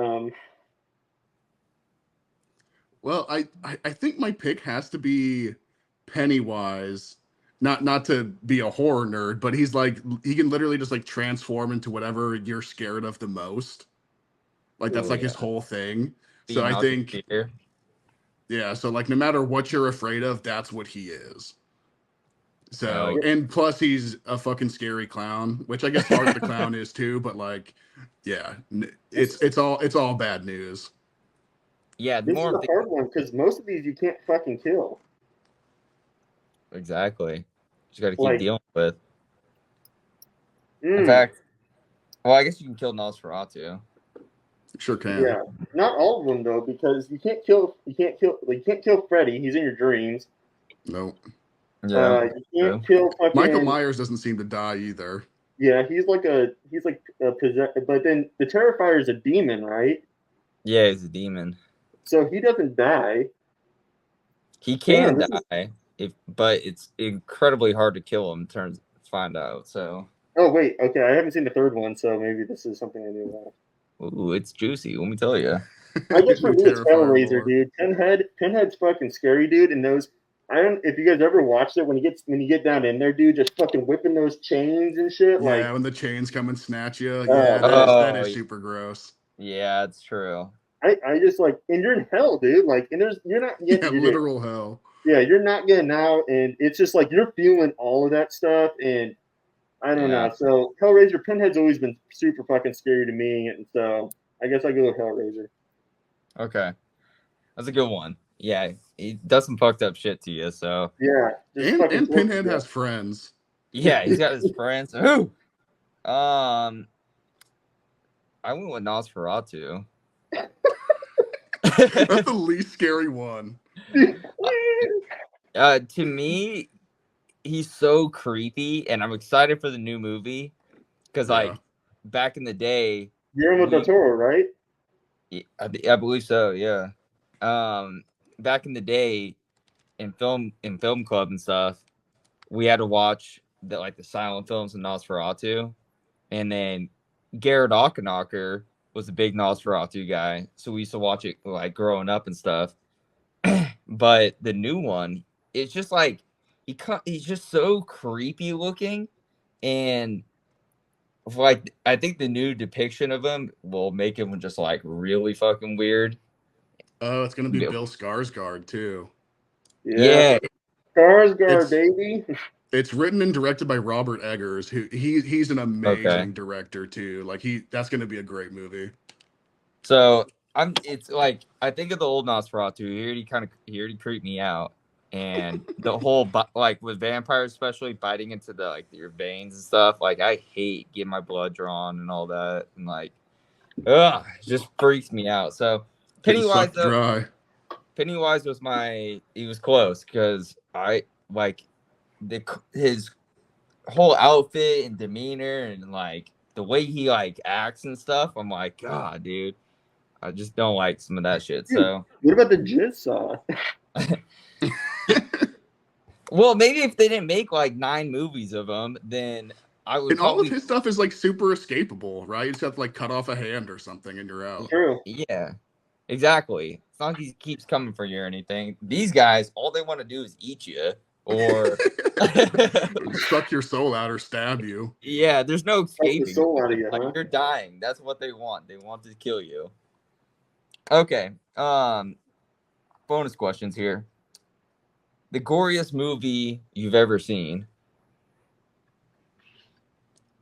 Well, I think my pick has to be Pennywise. Not to be a horror nerd, but he's like he can literally just like transform into whatever you're scared of the most. Like that's Oh like his yeah, whole thing. So being I out your think fear. yeah, so like no matter what you're afraid of, that's what he is. Hell So and plus he's a fucking scary clown, which I guess Art the Clown is too, but like yeah, it's all bad news. yeah. The This is more I'm a hard one because most of these you can't fucking kill. exactly, just got to keep Like, dealing with. In mm, fact, well, I guess you can kill Nosferatu. Sure can. yeah, not all of them though, because you can't kill. You can't kill Freddy. He's in your dreams. Nope. Yeah, You true. can't kill Michael fucking. Myers doesn't seem to die either. Yeah, he's like a possessed. But then the Terrifier is a demon, right? Yeah, he's a demon. So he doesn't die. He Damn, can this is. die, but it's incredibly hard to kill him. Turns find out. So, Oh wait, okay, I haven't seen the third one, so maybe this is something I knew about. ooh, it's juicy. Let me tell you. I guess for New me, it's Terrifier Hellraiser, lore. dude. Pinhead's fucking scary, dude. And those, I don't. If you guys ever watched it, when you get down in there, dude, just fucking whipping those chains and shit. Like, Yeah, when the chains come and snatch you. oh Yeah, that Oh, is super gross. yeah, it's true. I just like, and you're in hell, dude. Like, and you're not Yeah, getting, literal hell. yeah, you're not getting out, and it's just like you're feeling all of that stuff, and I don't Yeah. know. So Hellraiser, Pinhead's always been super fucking scary to me, and so I guess I go with Hellraiser. Okay, that's a good one. Yeah, he does some fucked up shit to you. So, Yeah, just fucking And torture Pinhead you. has friends. yeah, he's got his friends. Who? Um, I went with Nosferatu. That's the least scary one. To me, he's so creepy, and I'm excited for the new movie because, Yeah. like, back in the day, Guillermo del Toro, right? I believe so. Yeah. Back in the day, in film club and stuff, we had to watch the silent films of Nosferatu, and then Garrett Ockenacher was a big Nosferatu guy, so we used to watch it like growing up and stuff. But the new one, it's just like he's just so creepy looking, and like I think the new depiction of him will make him just like really fucking weird. Oh, it's gonna be Yeah, Bill Skarsgård too. Yeah, Skarsgård, It's baby. it's written and directed by Robert Eggers, who he's an amazing Okay. director too. Like that's gonna be a great movie. So it's like I think of the old Nosferatu. He already creeped me out, and the whole like with vampires, especially biting into the like your veins and stuff. Like I hate getting my blood drawn and all that, and like, ugh, it just freaks me out. So Getting Pennywise sucked though, dry. Pennywise was he was close because I like his whole outfit and demeanor and like the way he like acts and stuff. I'm like, God, dude. I just don't like some of that shit. Dude, So, what about the Jigsaw? well, maybe if they didn't make like 9 movies of him, then I would And all of probably, his stuff is like super escapable, right? You just have to like cut off a hand or something and you're out. True. yeah, exactly. It's not like he keeps coming for you or anything. These guys, all they want to do is eat you, or Suck your soul out or stab you. yeah, there's no Suck the escaping. soul out of you, Like huh? you're dying. That's what they want. They want to kill you. Okay. Bonus questions here. The goriest movie you've ever seen?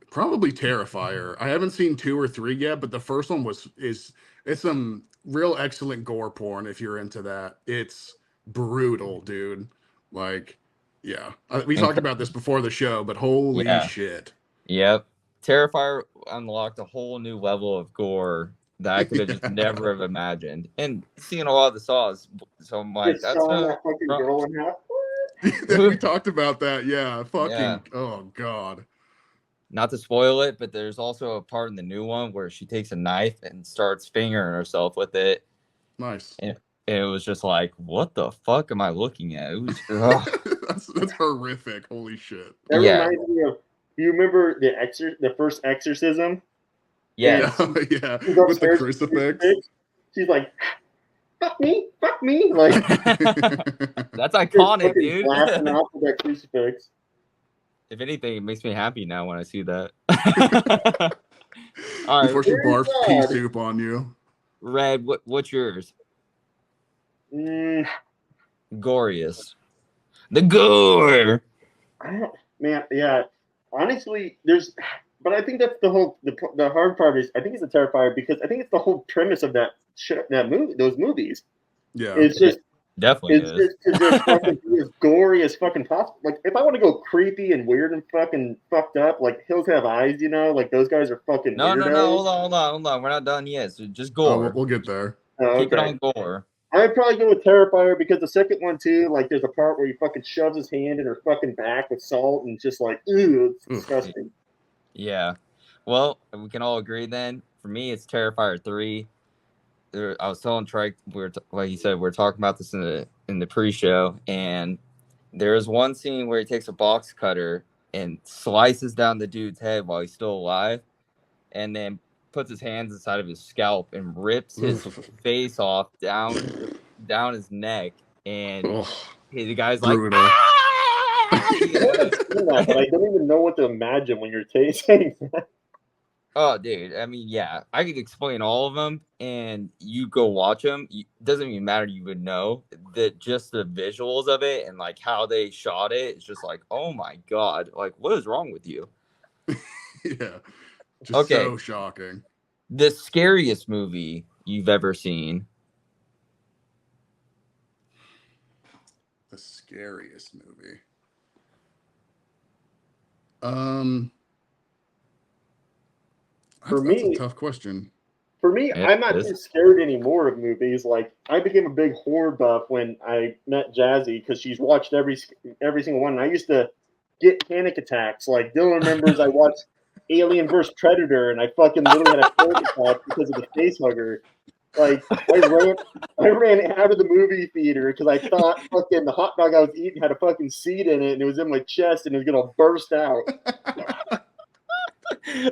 Probably Terrifier. I haven't seen 2 or 3 yet, but the first one it's some real excellent gore porn if you're into that. It's brutal, dude. Like, yeah. We talked about this before the show, but holy Yeah. shit. Yep. Terrifier unlocked a whole new level of gore that I could have just Yeah. never have imagined. And seeing a lot of the saws, so I'm like, Just that's sawing that fucking front. girl in half. We talked about that. Yeah. Fucking. Yeah. Oh God. Not to spoil it, but there's also a part in the new one where she takes a knife and starts fingering herself with it. Nice. And it was just like, what the fuck am I looking at? It was, ugh. That's horrific. Holy shit. That Yeah. reminds me of. Do you remember the first exorcism? Yes. Yeah. Yeah. She's With the upstairs crucifix. She's like, fuck me. Like, That's just iconic, fucking dude. blasting off with that crucifix. If anything, it makes me happy now when I see that. All Before right, she Dear barfs pea God. soup on you. Red, what's yours? Mm, Goriest. The gore. man, yeah. Honestly, but I think that's the hard part is I think it's a Terrifier because I think it's the whole premise of that movie, those movies. Yeah. It's just Definitely it's is. just to just fucking be as gory as fucking possible. Like if I want to go creepy and weird and fucking fucked up, like Hills Have Eyes, like those guys are fucking No, weirdos. hold on. We're not done yet. So just Oh, gore. we'll get there. Oh, Keep it okay. on gore. I'd probably go with Terrifier because the second one too, like there's a part where he fucking shoves his hand in her fucking back with salt and just like, ew, it's disgusting. Yeah. Well, we can all agree then. For me, it's Terrifier 3. I was telling Trike, like you said, we're talking about this in the pre-show, and there is one scene where he takes a box cutter and slices down the dude's head while he's still alive, and then puts his hands inside of his scalp and rips his face off down his neck, and Oh, the guy's like, brutal. I haven't seen that, but I don't even know what to imagine when you're saying that. oh, dude. I mean, yeah, I could explain all of them, and you go watch them. It doesn't even matter. You would know that just the visuals of it and like how they shot it. It's just like, oh my god, like what is wrong with you? Yeah. Just Okay. so shocking. The scariest movie you've ever seen? The scariest movie. For That's a me- tough question. For me, Yeah, I'm not it is. too scared anymore of movies. Like I became a big horror buff when I met Jazzy because she's watched every single one. And I used to get panic attacks. Like Dylan remembers, I watched Alien vs Predator, and I fucking literally had a panic attack because of the face hugger. Like I ran out of the movie theater because I thought fucking the hot dog I was eating had a fucking seed in it, and it was in my chest, and it was gonna burst out.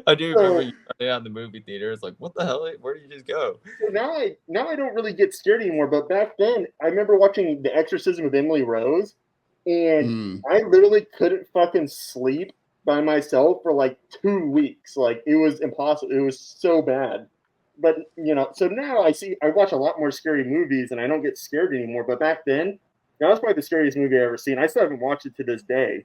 I do remember you running out of the movie theater. It's like, what the hell? Where did you just go? So now I don't really get scared anymore. But back then, I remember watching The Exorcism of Emily Rose, and I literally couldn't fucking sleep by myself for like 2 weeks. Like it was impossible. It was so bad. But so now I watch a lot more scary movies, and I don't get scared anymore. But back then, that was probably the scariest movie I ever seen. I still haven't watched it to this day.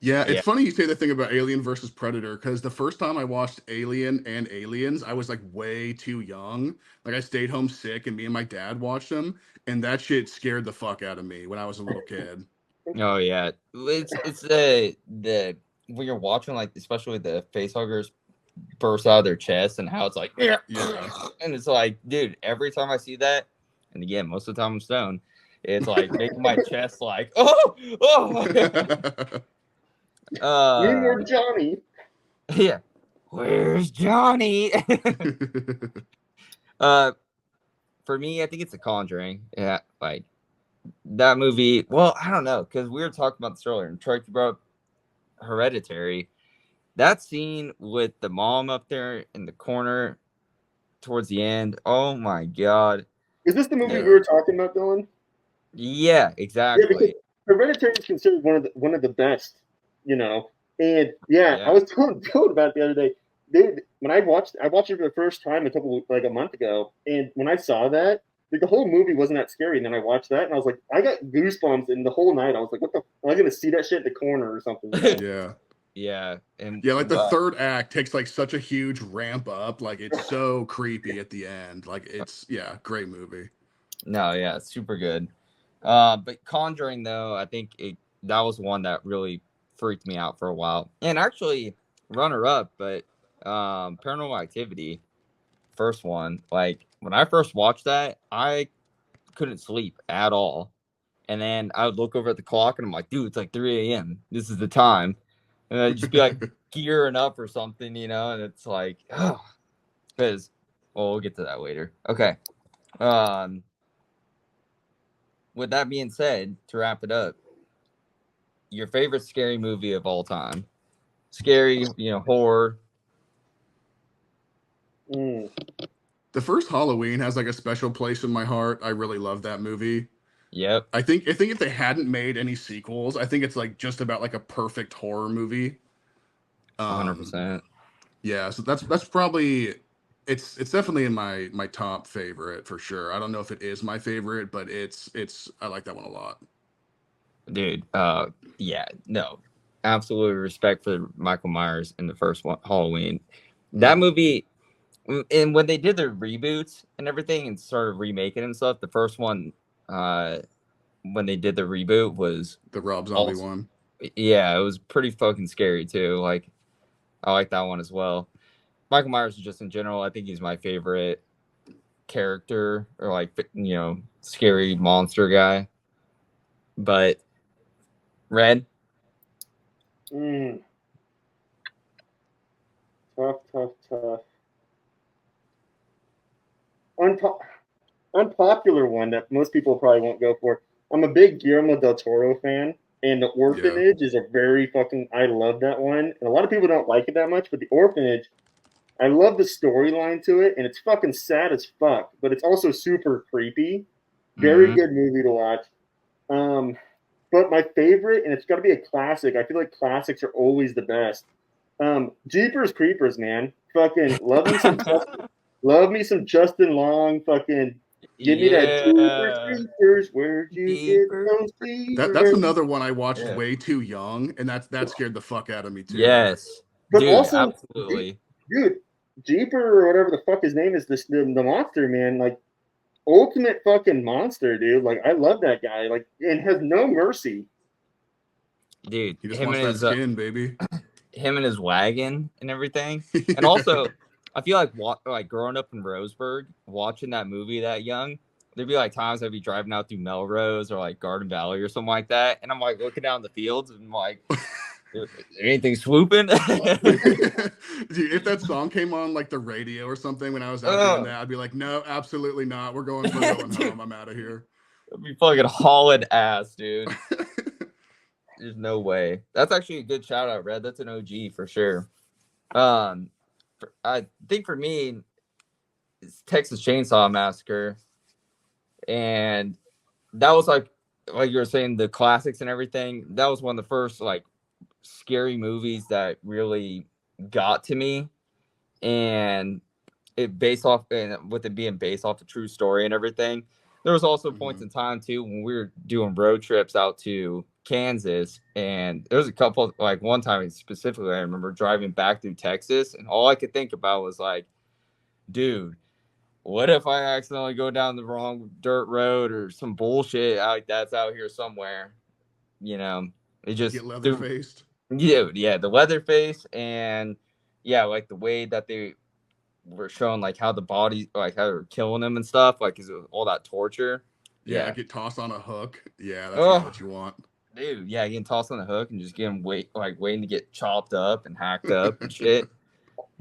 Yeah, it's Yeah. funny you say the thing about Alien versus Predator because the first time I watched Alien and Aliens, I was like way too young. Like I stayed home sick, and me and my dad watched them, and that shit scared the fuck out of me when I was a little kid. Oh yeah, it's the when you're watching like especially the face huggers burst out of their chest and how it's like Yeah. and it's like, dude, every time I see that, and again, most of the time I'm stoned, it's like making my chest like oh. Need more Johnny. Yeah, where's Johnny? For me, I think it's The Conjuring. Yeah, like that movie. Well, I don't know because we were talking about this earlier, and Troy brought up Hereditary. That scene with the mom up there in the corner towards the end. Oh my god. Is this the movie Yeah. we were talking about, Dylan? Yeah, exactly. because Hereditary is considered one of the best, And Yeah. I was telling Dylan about it the other day. Dude, when I watched it for the first time a month ago, and when I saw that, like the whole movie wasn't that scary. And then I watched that, and I was like, I got goosebumps, and the whole night I was like, what the? Am I gonna see that shit in the corner or something? Yeah. Yeah, and Yeah, like the third act takes like such a huge ramp up. Like it's so creepy at the end. Like it's great movie. No, yeah, it's super good. But Conjuring though, I think that was one that really freaked me out for a while. And actually, runner up, but Paranormal Activity, first one. Like when I first watched that, I couldn't sleep at all. And then I would look over at the clock and I'm like, dude, it's like 3 a.m. This is the time. And I'd just be like gearing up or something, and it's like, oh, because, well, we'll get to that later. Okay. With that being said, to wrap it up, your favorite scary movie of all time? Scary, horror. Mm. The first Halloween has like a special place in my heart. I really love that movie. Yep. I think if they hadn't made any sequels, I think it's like just about like a perfect horror movie. 100%. Yeah, so that's probably it's definitely in my top favorite for sure. I don't know if it is my favorite, but it's I like that one a lot. Dude, yeah, no. Absolute respect for Michael Myers in the first one, Halloween. That movie, and when they did the reboots and everything and started remaking and stuff, the first one, when they did the reboot was the Rob Zombie one. Yeah, it was pretty fucking scary too. Like, I like that one as well. Michael Myers, just in general, I think he's my favorite character, or like, scary monster guy. But Red, Tough. Unpopular one that most people probably won't go for. I'm a big Guillermo del Toro fan, and The Orphanage is a very fucking. I love that one, and a lot of people don't like it that much. But The Orphanage, I love the storyline to it, and it's fucking sad as fuck, but it's also super creepy. Very good movie to watch. But my favorite, and it's got to be a classic. I feel like classics are always the best. Jeepers Creepers, man. Fucking love me some Justin Long. Fucking give me that Jeepers Creepers. Where'd you get those Jeepers? That's another one I watched way too young, and that scared the fuck out of me too. Yes, but dude, also, absolutely, dude, Jeeper or whatever the fuck his name is, the monster, man. Like, ultimate fucking monster, dude. Like, I love that guy. Like, and has no mercy. Dude, he just wants that skin, baby. Him and his wagon and everything. And also, I feel like growing up in Roseburg, watching that movie that young, there'd be like times I'd be driving out through Melrose or like Garden Valley or something like that, and I'm like looking down the fields and I'm like, anything swooping? Dude, if that song came on like the radio or something when I was out doing that, I'd be like, no, absolutely not. We're going home. I'm out of here. It'd be fucking hauling ass, dude. There's no way. That's actually a good shout out, Red. That's an OG for sure. I think for me, it's Texas Chainsaw Massacre, and that was like you were saying, the classics and everything. That was one of the first like scary movies that really got to me, and with it being based off a true story and everything. There was also points in time too when we were doing road trips out to Kansas, and there was a couple, like one time specifically I remember driving back through Texas, and all I could think about was like, dude, what if I accidentally go down the wrong dirt road or some bullshit like that's out here somewhere? It just get leather faced. Yeah, the leather face, and like the way that they were showing like how the bodies, like how they were killing them and stuff, like is all that torture. Yeah, get tossed on a hook. Yeah, that's not what you want. Dude, yeah, getting tossed on the hook and just getting waiting to get chopped up and hacked up and shit.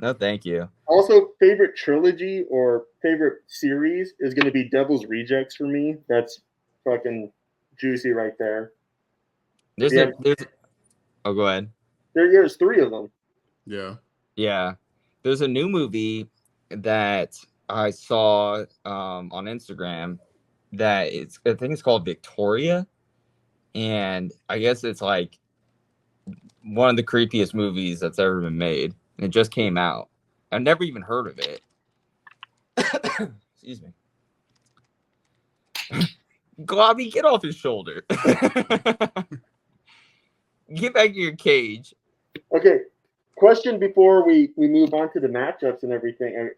No, thank you. Also, favorite trilogy or favorite series is going to be Devil's Rejects for me. That's fucking juicy right there. Oh, go ahead. There's 3 of them. Yeah. There's a new movie that I saw on Instagram that I think it's called Victoria, and I guess it's like one of the creepiest movies that's ever been made. And it just came out. I've never even heard of it. Excuse me. Globby, get off his shoulder. Get back in your cage. Okay. Question before we move on to the matchups and everything.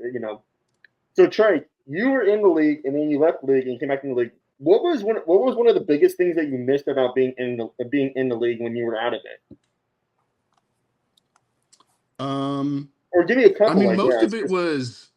So Trey, you were in the league and then you left the league and you came back in the league. What was one of the biggest things that you missed about being in the league when you were out of it? Or give me a couple. I mean, like, most yeah, of it was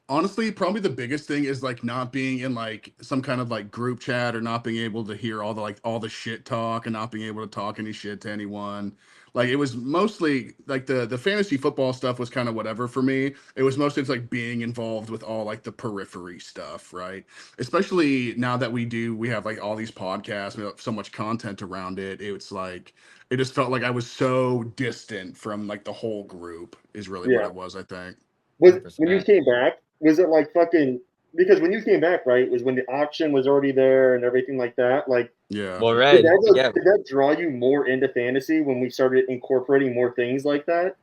honestly probably the biggest thing is like not being in like some kind of like group chat or not being able to hear all the shit talk and not being able to talk any shit to anyone. Like it was mostly like the fantasy football stuff was kind of whatever for me. It was mostly it's like being involved with all like the periphery stuff, right? Especially now that we have like all these podcasts, we have so much content around it. It's like it just felt like I was so distant from like the whole group is really what yeah. it was, I think. Was when you 100%. came back? Was it like fucking? Because when you came back, right, was when the auction was already there and everything like that. Like, Yeah. Well, Red, yeah, did that draw you more into fantasy when we started incorporating more things like that?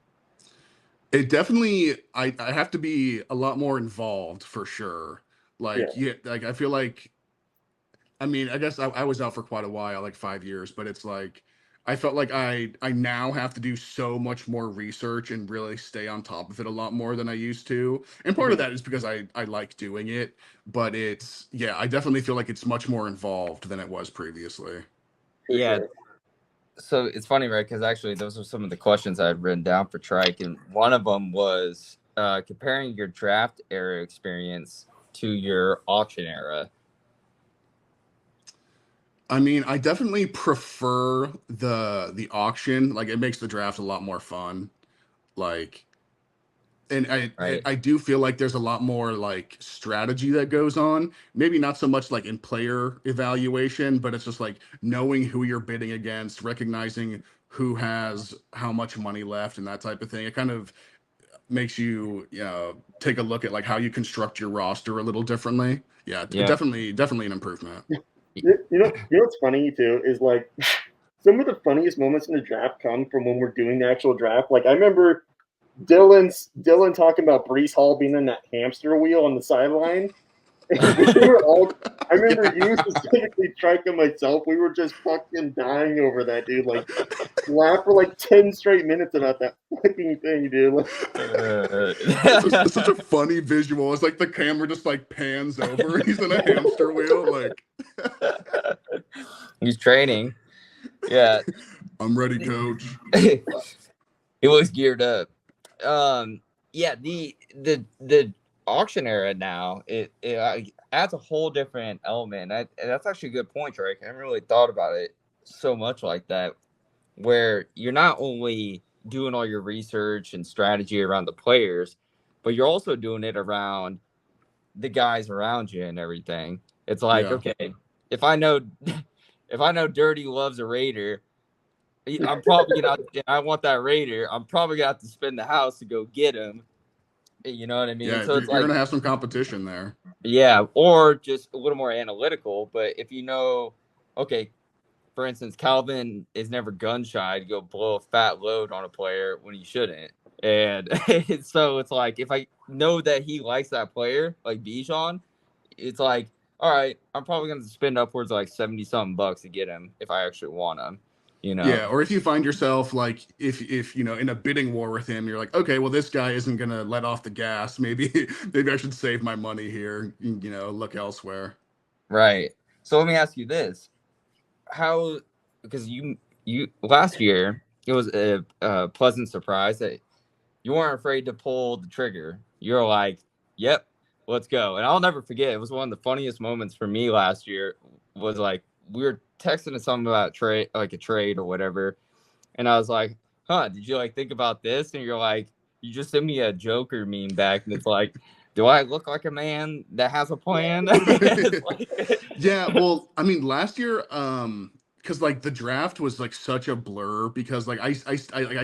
It definitely I have to be a lot more involved for sure. Yeah, Like yeah, like I feel like I mean, I guess I was out for quite a while, like 5 years, but it's like I felt like I now have to do so much more research and really stay on top of it a lot more than I used to. And part of Mhm. that is because I like doing it, but it's yeah, I definitely feel like it's much more involved than it was previously. for yeah. sure. So it's funny, right? Because actually, those are some of the questions I had written down for Trike, and one of them was comparing your draft era experience to your auction era. I mean, I definitely prefer the auction. Like it makes the draft a lot more fun. Like and Right. I do feel like there's a lot more like strategy that goes on. Maybe not so much like in player evaluation, but it's just like knowing who you're bidding against, recognizing who has how much money left and that type of thing. It kind of makes you, you know, take a look at like how you construct your roster a little differently. Yeah, Yeah. definitely an improvement. You know what's funny too is like some of the funniest moments in the draft come from when we're doing the actual draft. Like I remember Dylan talking about Brees Hall being in that hamster wheel on the sideline. We were all. I remember you Yeah. specifically, Trike and myself. We were just fucking dying over that, dude. Like, laugh for like 10 straight minutes about that fucking thing, dude. Like, It's such a funny visual. It's like the camera just like pans over. He's in a hamster wheel. Like, He's training. Yeah. I'm ready, coach. He looks geared up. Yeah, the auction era now it adds a whole different element. And that's actually a good point, Drake. I haven't really thought about it so much like that, where you're not only doing all your research and strategy around the players, but you're also doing it around the guys around you and everything. It's like, Yeah. okay, if I know Dirty loves a Raider, I'm probably I want that Raider. I'm probably gonna have to spend the house to go get him. You know what I mean? Yeah, So it's you're like, gonna have some competition there. yeah, or just a little more analytical. But if you know, okay, for instance, Calvin is never gun shy to go blow a fat load on a player when he shouldn't. And so it's like, if I know that he likes that player, like Bijan, it's like, all right, I'm probably going to spend upwards of like 70 something bucks to get him if I actually want him, you know? Yeah, or if you find yourself like if you know in a bidding war with him, you're like, okay, well this guy isn't gonna let off the gas. Maybe maybe I should save my money here. You know, look elsewhere. Right. So let me ask you this. How, because you last year, it was a pleasant surprise that you weren't afraid to pull the trigger. You're like, yep, let's go. And I'll never forget. It was one of the funniest moments for me last year. Was like we were texting something about trade, like a trade or whatever, and I was like, "Huh? Did you like think about this?" And you're like, "You just sent me a Joker meme back, and it's like, do I look like a man that has a plan?" Yeah, well, I mean, last year, because like the draft was like such a blur because like I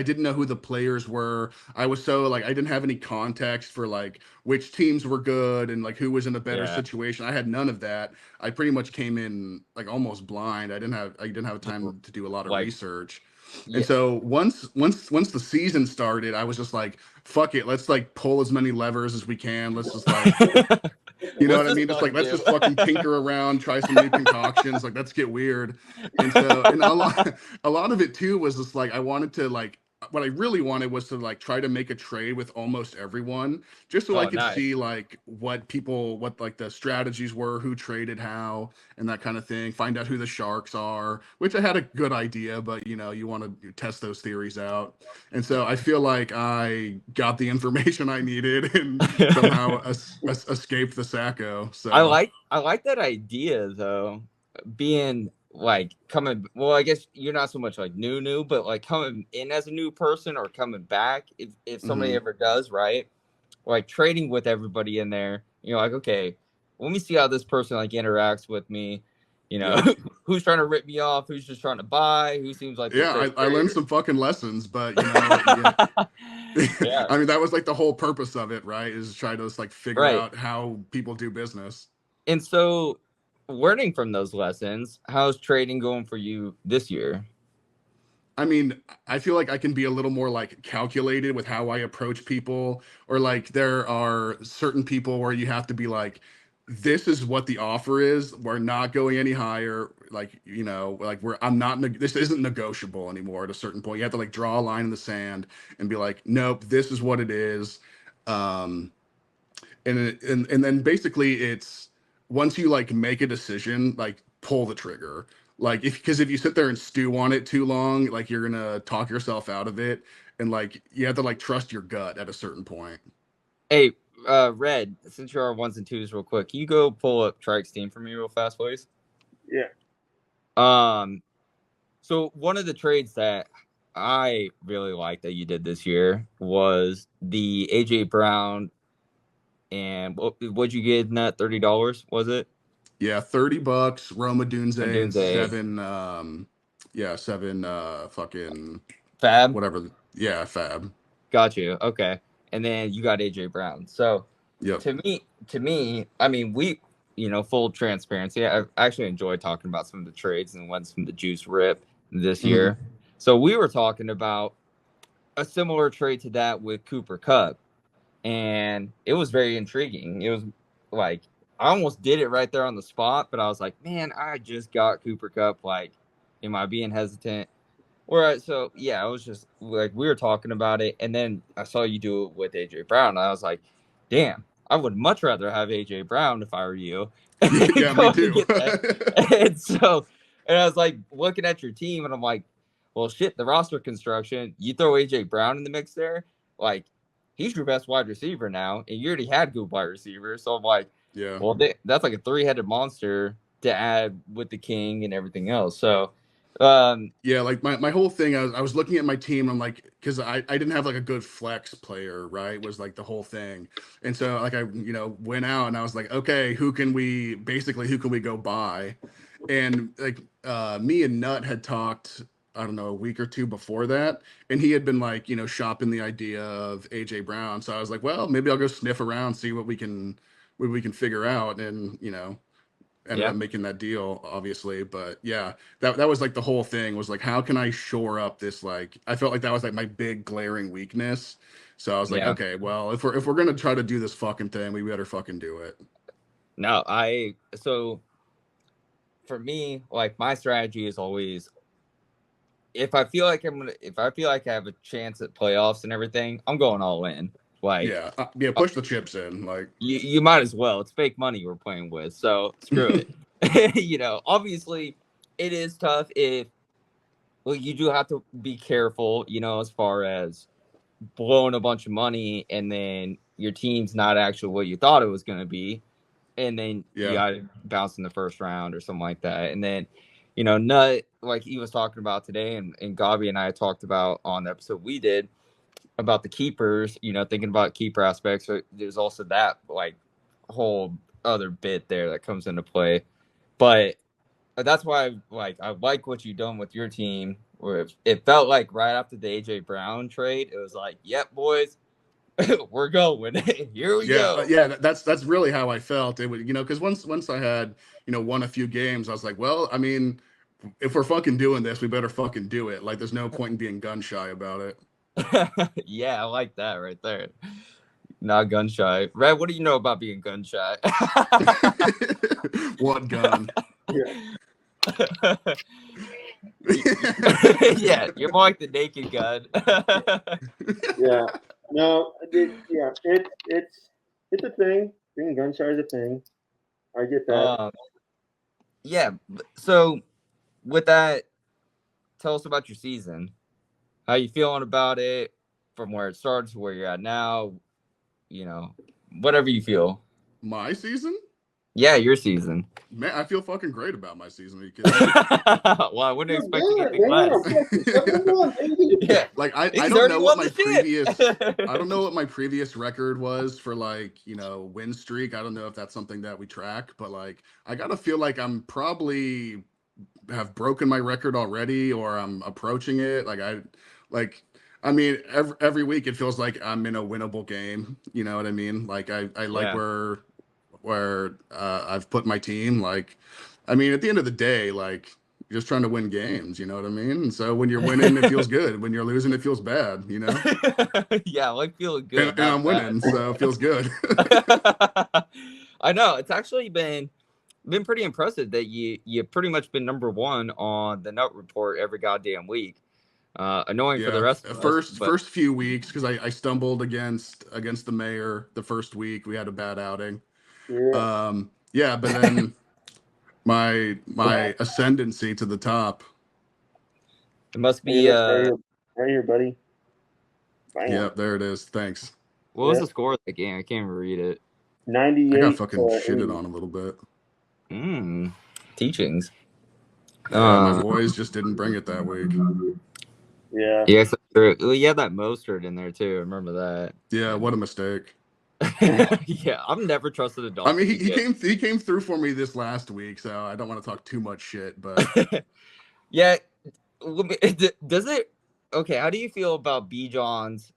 didn't know who the players were. I was so like I didn't have any context for like which teams were good and like who was in a better Yeah. situation. I had none of that. I pretty much came in like almost blind. I didn't have time to do a lot of Like, research. yeah. And so once the season started, I was just like, fuck it, let's like pull as many levers as we can. Let's just like you know What's what I this mean? Just bug like let's do? just fucking tinker around, try some new concoctions. Like let's get weird. And so and a lot of it too was just like I wanted to like what I really wanted was to like try to make a trade with almost everyone, just so I Oh, could nice. see like what like the strategies were, who traded how, and that kind of thing. Find out who the sharks are, which I had a good idea, but you know, you want to test those theories out. And so I feel like I got the information I needed and somehow escaped the Sacco. I So like that idea though, being like coming. Well, I guess you're not so much like new, but like coming in as a new person or coming back if somebody mhm. ever does, right? Like trading with everybody in there. You're like, okay, let me see how this person like interacts with me. You know, Yep. who's trying to rip me off? Who's just trying to buy? Who seems like they're Yeah, safe I learned trader? some fucking lessons, but you know, yeah. Yeah, I mean, that was like the whole purpose of it, right? Is try to like figure right. out how people do business. And so, learning from those lessons, how's trading going for you this year? I mean, I feel like I can be a little more like calculated with how I approach people, or like there are certain people where you have to be like, this is what the offer is. We're not going any higher. Like, you know, like I'm not, this isn't negotiable anymore at a certain point. You have to like draw a line in the sand and be like, nope, this is what it is. Um, and then basically it's once you like make a decision, like pull the trigger. Like if you sit there and stew on it too long, like you're gonna talk yourself out of it, and like you have to like trust your gut at a certain point. Hey, Red, since you're our ones and twos, real quick, can you go pull up Trike's team for me real fast, please? Yeah. Um, so one of the trades that I really like that you did this year was the AJ Brown, and what'd you get in that $30? Was it Yeah, $30, Roma Dunze, and Dunze seven yeah, seven fucking Fab? whatever. Yeah, fab. Got you. Okay, and then you got AJ Brown. So Yep. to me, I mean, full transparency. I actually enjoyed talking about some of the trades and what's from the juice rip this Mhm. year. So we were talking about a similar trade to that with Cooper Kupp, and it was very intriguing. It was like I almost did it right there on the spot, but I was like, man, I just got Cooper Kupp. Like, am I being hesitant? Right. So yeah, I was just like we were talking about it, and then I saw you do it with AJ Brown. And I was like, damn, I would much rather have AJ Brown if I were you. Yeah, me Go and too. get that. And I was like looking at your team, and I'm like, well, shit, the roster construction. You throw AJ Brown in the mix there, like he's your best wide receiver now, and you already had good wide receivers. So I'm like, Yeah. well, that's like a three-headed monster to add with the king and everything else. So. Um, Yeah, like my whole thing, I was looking at my team. I'm like, because I didn't have like a good flex player, right? Was like the whole thing. And so like I, you know, went out and I was like, okay, who can we go buy? And like me and Nut had talked, I don't know, a week or two before that, and he had been like, you know, shopping the idea of AJ Brown. So I was like, well, maybe I'll go sniff around, see what we can figure out, and you know, ended yeah. up making that deal obviously. But yeah, that was like the whole thing was like, how can I shore up this? Like I felt like that was like my big glaring weakness. So I was like, Yeah. okay, well, if we're gonna try to do this fucking thing, we better fucking do it. No, so for me, like my strategy is always if I feel like I have a chance at playoffs and everything, I'm going all in. Like Yeah, yeah, push the chips in. Like you might as well. It's fake money we're playing with, so screw it. Obviously it is tough if well, you do have to be careful, as far as blowing a bunch of money and then your team's not actually what you thought it was going to be. And then you yeah. got to bounce in the first round or something like that. And then, Nut, like he was talking about today, and Gabi and I talked about on the episode we did about the keepers, thinking about keeper aspects. So there's also that like whole other bit there that comes into play. But that's why I like what you've done with your team. Where it felt like right after the AJ Brown trade, it was like, "Yep, boys, we're going. Here we Yeah, go." yeah, that's really how I felt. It would, because once I had, won a few games, I was like, well, I mean, if we're fucking doing this, we better fucking do it. Like, there's no point in being gun shy about it. Yeah, I like that right there. Not gun shy. Red, what do you know about being gun shy? What gun? Yeah. Yeah, you're more like the Naked Gun. Yeah. No. It's a thing. Being gun shy is a thing. I get that. Yeah. So with that, tell us about your season. How you feeling about it from where it started to where you're at now? You know, whatever you feel. My season? Yeah, your season. Man, I feel fucking great about my season. Are you Well, I wouldn't expect anything less. Yeah, like I he's don't already know won what my the shit. I don't know what my previous record was for like, win streak. I don't know if that's something that we track, but like I gotta feel like I'm probably have broken my record already or I'm approaching it. I mean, every week it feels like I'm in a winnable game. You know what I mean? Like I like Yeah. where I've put my team. Like, I mean, at the end of the day, like you're just trying to win games. You know what I mean? And so when you're winning, it feels good. When you're losing, it feels bad. You know? Yeah, I like feeling good. And I'm winning, so it feels good. I know it's actually been pretty impressive that you pretty much been number one on the Nut Report every goddamn week. Annoying for the rest of us. First few weeks because I stumbled against the mayor the first week. We had a bad outing. Yeah. But then my ascendancy to the top. It must be right here, buddy. Bam. Yep, there it is. Thanks. What was the score of that game? I can't even read it. 98. I got fucking shitted on a little bit. Teachings. My boys just didn't bring it that week. Yeah. Yeah, well, you had that Mostert in there too. I remember that. Yeah, what a mistake. Yeah, I've never trusted a dog. I mean, he came through for me this last week, so I don't want to talk too much shit, but yeah, does it? Okay, how do you feel about B. Johns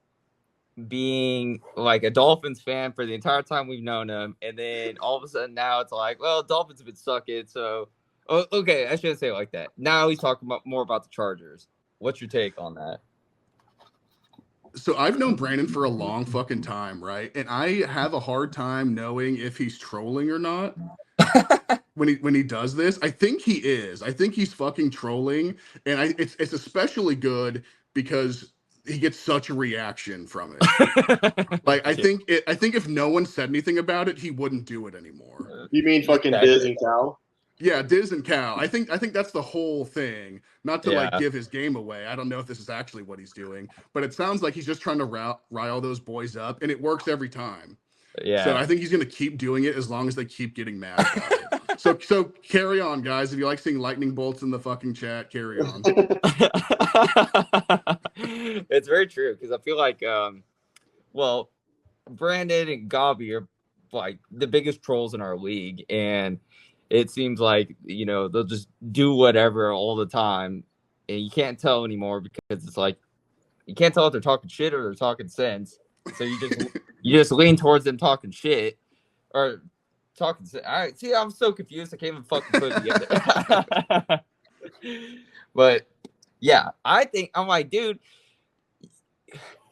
being like a Dolphins fan for the entire time we've known him, and then all of a sudden now it's like, well, Dolphins have been sucking, so okay, I shouldn't say it like that. Now he's talking more about the Chargers. What's your take on that? So I've known Brandon for a long fucking time, right? And I have a hard time knowing if he's trolling or not. when he does this, I think he is. I think he's fucking trolling, and it's especially good because he gets such a reaction from it. Like I think if no one said anything about it, he wouldn't do it anymore. You mean fucking Diz and Cal? Yeah, Diz and Cal. I think that's the whole thing. Not to like give his game away. I don't know if this is actually what he's doing, but it sounds like he's just trying to rile those boys up, and it works every time. Yeah. So I think he's gonna keep doing it as long as they keep getting mad about it. So carry on, guys. If you like seeing lightning bolts in the fucking chat, carry on. It's very true because I feel like, well, Brandon and Gabi are like the biggest trolls in our league, and it seems like, they'll just do whatever all the time, and you can't tell anymore because it's like you can't tell if they're talking shit or they're talking sense. So you just lean towards them talking shit or talking sense. All right, see, I'm so confused. I can't even fucking put it together. But yeah, I'm like, dude,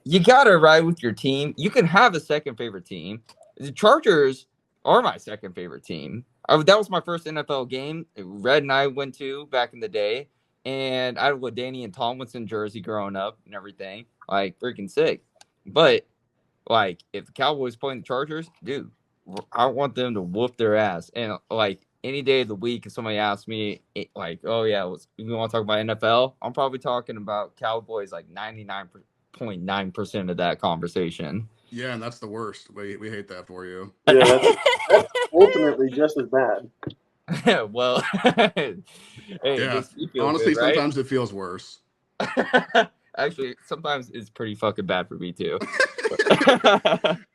you gotta ride with your team. You can have a second favorite team. The Chargers are my second favorite team. That was my first NFL game. Red and I went to back in the day, and I had a LaDainian Tomlinson jersey growing up and everything. Like, freaking sick. But like, if the Cowboys playing the Chargers, dude, I want them to whoop their ass. And like any day of the week, if somebody asks me, like, oh yeah, we want to talk about NFL, I'm probably talking about Cowboys like 99.9% of that conversation. Yeah, and that's the worst. We hate that for you. Yeah, that's ultimately just as bad. Well, hey, yeah. Honestly, good, right? Sometimes it feels worse. Actually, sometimes it's pretty fucking bad for me too.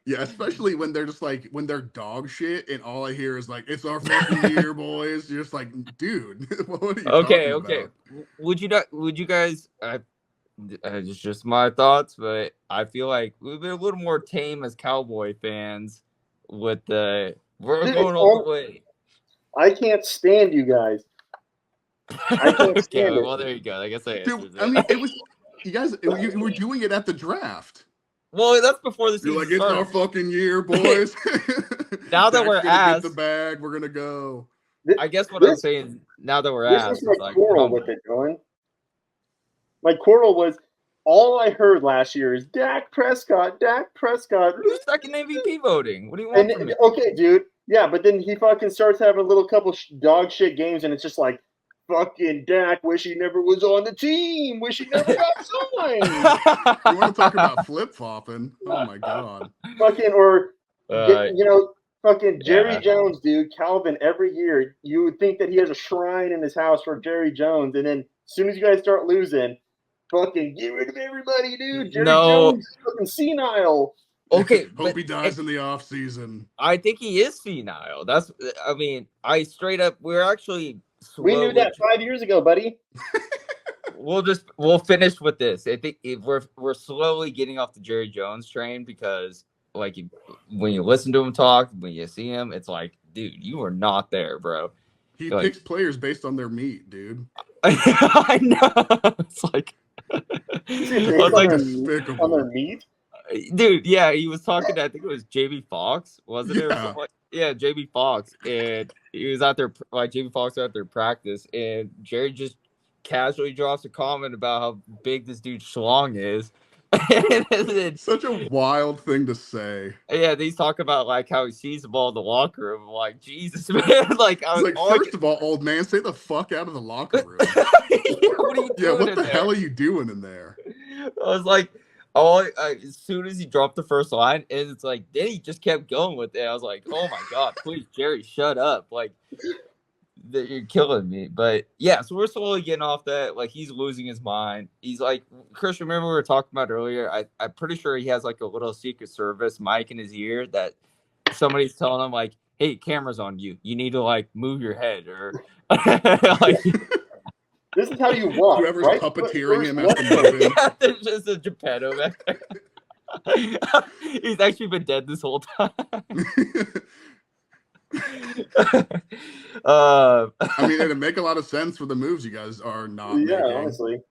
Yeah, especially when they're just like when they're dog shit, and all I hear is like, "It's our fucking year, boys." You're just like, dude, what are you talking about? Would you guys? It's just my thoughts, but I feel like we've been a little more tame as Cowboy fans. We're going all the way. I can't stand you guys. I can't stand it. Well, there you go. I guess Dude, I mean, it was you guys. You were doing it at the draft. Well, that's before the season. You're like, it's our fucking year, boys. Now that we're asked, get the bag, we're gonna go. I guess what I'm saying now that we're This asked, is my it's like, quarrel with it, Dylan. My quarrel was all I heard last year is Dak Prescott. who's second MVP voting? What do you want And from me? okay, dude, yeah, but then he fucking starts having a little couple dog shit games, and it's just like, fucking Dak, wish he never was on the team. Wish he never got signed. You want to talk about flip flopping? Oh my god! Fucking fucking Jerry Yeah. Jones, dude. Calvin, every year you would think that he has a shrine in his house for Jerry Jones, and then as soon as you guys start losing, fucking get rid of everybody, dude. Jerry Jones is fucking senile. Okay, Hope he dies in the off season. I think he is senile. I straight up. We're actually. We knew that 5 years ago, buddy. We'll finish with this. I think we're slowly getting off the Jerry Jones train because like when you listen to him talk, when you see him, it's like, dude, you are not there, bro. He picks players based on their meat, dude. I know. It's like, on their meat. Dude, yeah, he was talking to, I think it was JB Fox, wasn't Yeah. it? Yeah, JB Fox, and he was out there, like JB Fox was out there practice, and Jerry just casually drops a comment about how big this dude's schlong is. And then, Such a wild thing to say. yeah, he's talking about like how he sees the ball in the locker room. I'm like, Jesus, man! Like, I was It's like, first of all, old man, stay the fuck out of the locker room. what are you doing? Yeah, what in the there? hell are you doing in there? I was like, as soon as he dropped the first line, and it's like, then he just kept going with it. I was like, oh my god, please, Jerry, shut up! Like, you're killing me. But yeah, so we're slowly getting off that. Like, he's losing his mind. He's like, Chris, remember we were talking about earlier? I'm pretty sure he has like a little Secret Service mic in his ear that somebody's telling him like, hey, camera's on you. You need to like move your head or like. This is how you walk. Whoever's right? puppeteering him First at the moment. Yeah, there's just a Geppetto back there. He's actually been dead this whole time. I mean, it'd make a lot of sense for the moves you guys are not Yeah, making. honestly.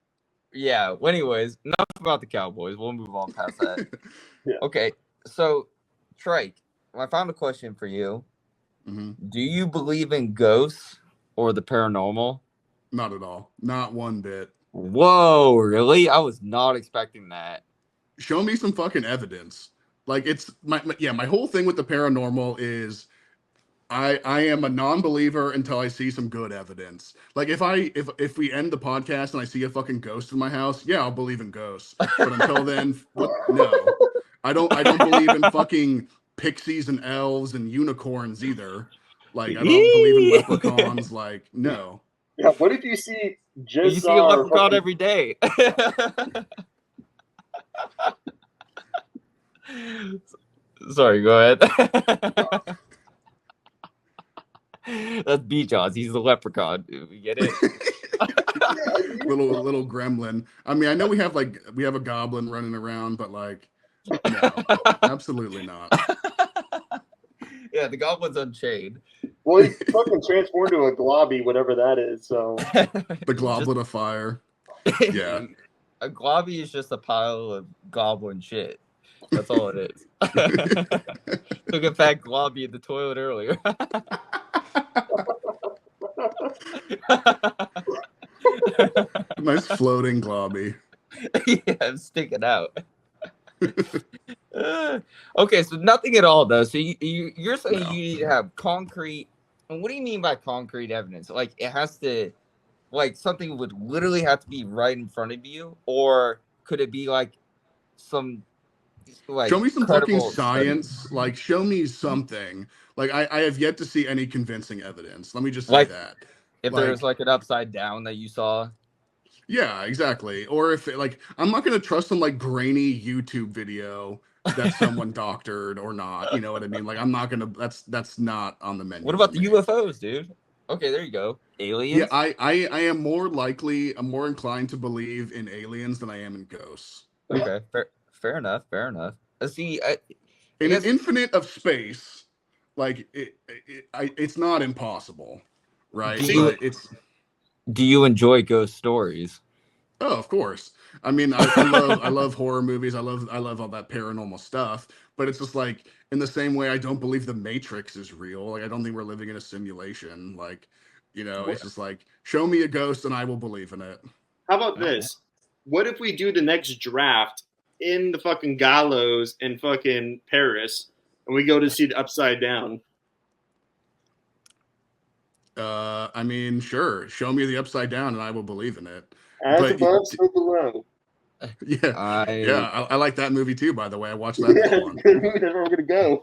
Yeah. Well, anyways, enough about the Cowboys. We'll move on past that. Yeah. Okay. So, Trike, my final question for you: Mhm. do you believe in ghosts or the paranormal? Not at all. Not one bit. Whoa, really? I was not expecting that. Show me some fucking evidence. Like, it's my whole thing with the paranormal is I am a non-believer until I see some good evidence. Like, if we end the podcast and I see a fucking ghost in my house, yeah, I'll believe in ghosts. But until then, no. I don't believe in fucking pixies and elves and unicorns either. Like, I don't believe in leprechauns. Like, no. Yeah, what if you see You see a leprechaun every day. Sorry, go ahead. That's B-Jaws. He's the leprechaun. We get it? little gremlin. I mean, I know we have a goblin running around, but like, no, absolutely not. Yeah, the goblin's unchained. Well, he fucking transformed to a globby, whatever that is. So The goblet of fire. Yeah. A globby is just a pile of goblin shit. That's all it is. Took a fat globby in the toilet earlier. Nice floating globby. Yeah, I'm sticking out. Okay, so nothing at all, though. So you're saying No. you need to have concrete. And what do you mean by concrete evidence? Like, it has to, like, something would literally have to be right in front of you, or could it be like some, like, Show me some fucking credible science. study? Like, show me something. Like, I have yet to see any convincing evidence. Let me just say Like, that. If like- there was like an upside down that you saw. Yeah, exactly. Or if I'm not gonna trust some like grainy YouTube video that someone doctored or not. You know what I mean? Like, I'm not gonna. That's not on the menu. What about for the me. UFOs, dude? Okay, there you go. Aliens. Yeah, I am more likely. I'm more inclined to believe in aliens than I am in ghosts. Okay, fair enough. Fair enough. See, In guess- an infinite of space, like it's not impossible, right? Do you- But it's do you enjoy ghost stories? Oh, of course. I mean, I love horror movies. I love all that paranormal stuff. But it's just like in the same way, I don't believe the Matrix is real. Like I don't think we're living in a simulation. Like, it's just like show me a ghost and I will believe in it. How about this? What if we do the next draft in the fucking Gallows in fucking Paris, and we go to see the Upside Down? I mean, sure. Show me the Upside Down and I will believe in it. As But- above, so below. Yeah, I like that movie too. By the way, I watched that. Yeah, one. that's where we're gonna go.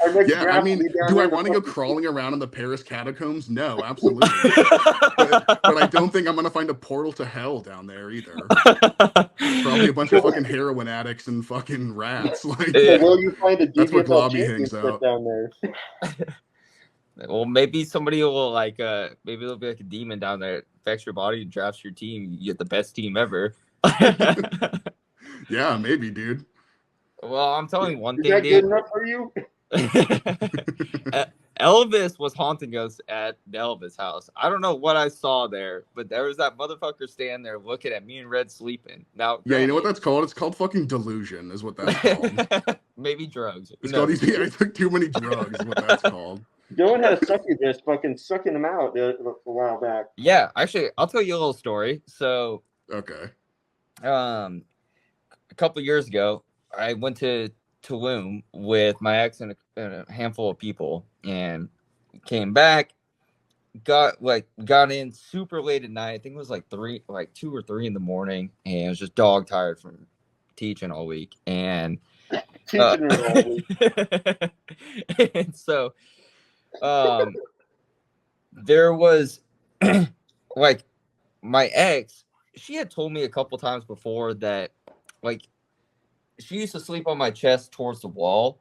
Our next Yeah, I draft mean, will be down do there I in the want to go fucking- crawling around in the Paris catacombs? No, absolutely. but I don't think I'm gonna find a portal to hell down there either. Probably a bunch of fucking heroin addicts and fucking rats. Like, Yeah. So will you find a That's what DVFL Globby hangs championship out. down there? Well, maybe somebody will maybe there'll be like a demon down there, affects your body, and drafts your team. You get the best team ever. yeah, maybe, dude. Well, I'm telling you one Is thing, that good dude. enough for you? Elvis was haunting us at the Elvis house. I don't know what I saw there, but there was that motherfucker standing there looking at me and Red sleeping. Now, Yeah, you know what that's called? It's called fucking delusion, is what that's called. maybe drugs. Who It's knows? called. I took too many drugs, is what that's called. Dylan had a succubus fucking sucking him out a while back. Yeah, actually, I'll tell you a little story. So, Okay. a couple years ago, I went to Tulum with my ex and a handful of people, and came back. Got in super late at night. I think it was like 2 or 3 in the morning, and I was just dog tired from teaching all week. And Teaching her all week. and so there was like my ex, she had told me a couple times before that like she used to sleep on my chest towards the wall,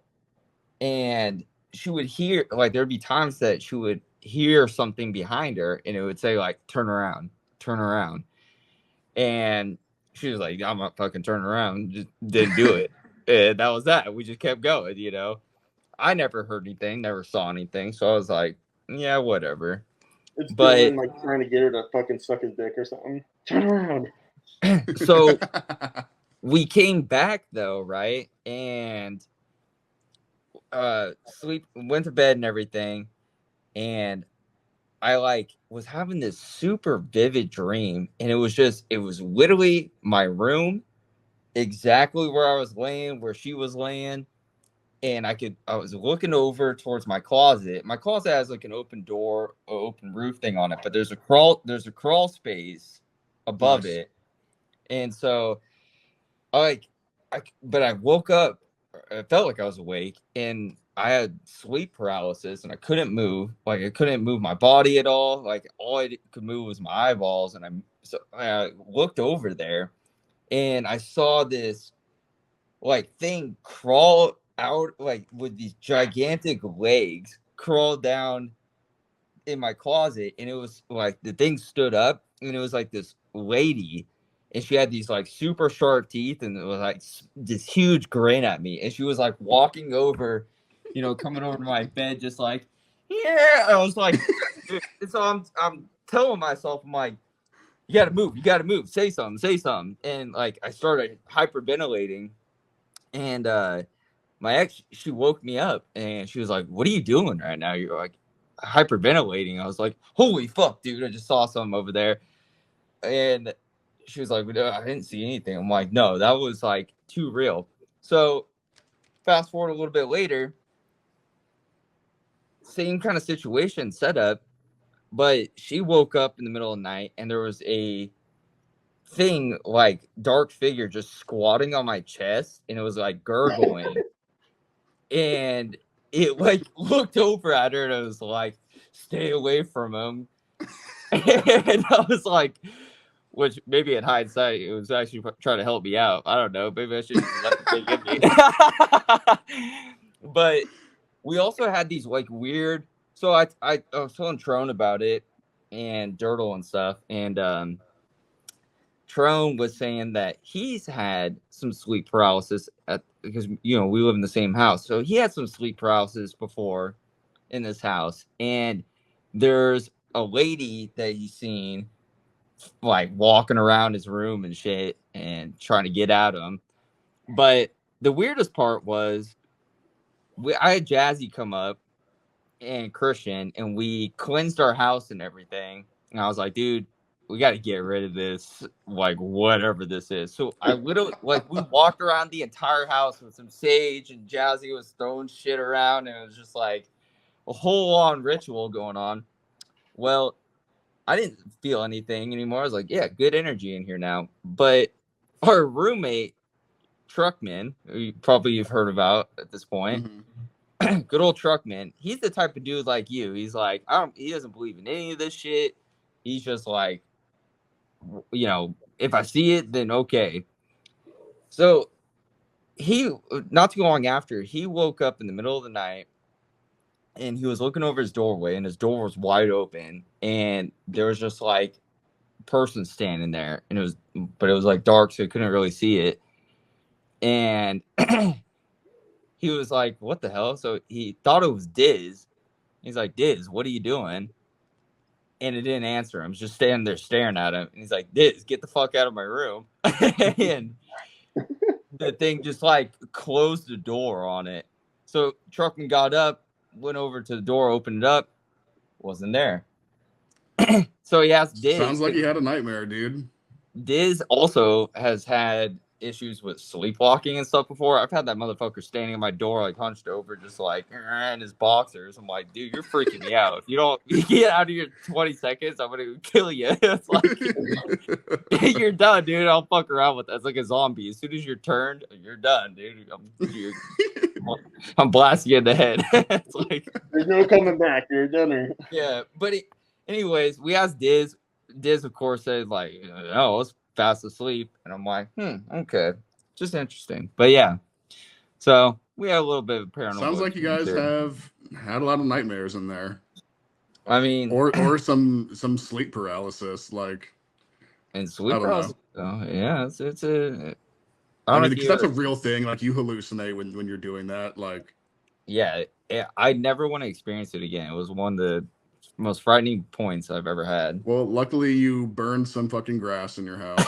and she would hear like there'd be times that she would hear something behind her and it would say like turn around, and she was like, I'm not fucking turning around, just didn't do it. And that was that. We just kept going, I never heard anything, never saw anything, so I was like, yeah, whatever. It's But- Dylan like trying to get her to fucking suck his dick or something. Turn around. So we came back though, right? And went to bed and everything, and I was having this super vivid dream, and it was literally my room, exactly where I was laying, where she was laying, and I was looking over towards my closet. My closet has like an open door, open roof thing on it, but there's a crawl space above Nice. it. And so but I woke up, I felt like I was awake, and I had sleep paralysis, and I couldn't move. Like I couldn't move my body at all. Like all I could move was my eyeballs. And I looked over there, and I saw this thing crawl out with these gigantic legs, crawl down in my closet, and it was the thing stood up, and it was this lady, and she had these super sharp teeth, and it was this huge grin at me, and she was walking over, coming over to my bed, just yeah. I was so I'm telling myself, I'm like, you gotta move, say something, and I started hyperventilating, and my ex, she woke me up, and she was like, what are you doing right now? You're hyperventilating. I was like, holy fuck, dude, I just saw something over there. And she was like, I didn't see anything. I'm like, no, that was too real. So fast forward a little bit later, same kind of situation set up, but she woke up in the middle of the night, and there was a thing dark figure just squatting on my chest, and it was gurgling. And it looked over at her, and it was stay away from him. And I was which maybe in hindsight, it was actually trying to help me out. I don't know. Maybe I should let the thing in me. But we also had these weird. So I was telling Trone about it, and Dirtle and stuff, and Trone was saying that he's had some sleep paralysis because we live in the same house. So he had some sleep paralysis before in this house. And there's a lady that he's seen like walking around his room and shit and trying to get at him. But the weirdest part was I had Jazzy come up and Christian, and we cleansed our house and everything. And I was like, dude, we got to get rid of this, like whatever this is. So I literally, like, we walked around the entire house with some sage, and Jazzy was throwing shit around, and it was just like a whole on ritual going on. Well, I didn't feel anything anymore. I was like, yeah, good energy in here now. But our roommate, Truckman, who you've heard about at this point, good old Truckman, he's the type of dude like you. He's like, he doesn't believe in any of this shit. He's just like, you know, if I see it, then okay. So he, not too long after, he woke up in the middle of the night and he was looking over his doorway, and his door was wide open, and there was just like a person standing there, and it was like dark, so he couldn't really see it. And he was like, what the hell? So he thought it was Diz. He's like, Diz, what are you doing? And it didn't answer him. It's just standing there staring at him. And he's like, Diz, get the fuck out of my room. And the thing just like closed the door on it. So Truckman got up, went over to the door, opened it up, wasn't there. So he asked Diz. Sounds like he had a nightmare, dude. Diz also has had issues with sleepwalking and stuff before. I've had that motherfucker standing at my door, like hunched over, just like in his boxers. I'm like, dude, you're freaking me out. If you don't get out of here 20 seconds, I'm gonna kill you. It's like you're done, dude. I'll fuck around with that. It's like a zombie. As soon as you're turned, you're done, dude. I'm blasting you in the head. It's like there's no coming back. You're done. Yeah, but anyways, we asked Diz. Diz, of course, said like, no, I was fast asleep, and I'm like, okay, just interesting. But yeah, so we had a little bit of paranormal. Sounds like you guys have had a lot of nightmares in there. I mean, or some sleep paralysis, like. And sleep paralysis. Oh, yeah, it's a. I mean, because that's a real thing. Like, you hallucinate when you're doing that. Like, yeah, I never want to experience it again. It was one of the most frightening points I've ever had. Well, luckily you burned some fucking grass in your house.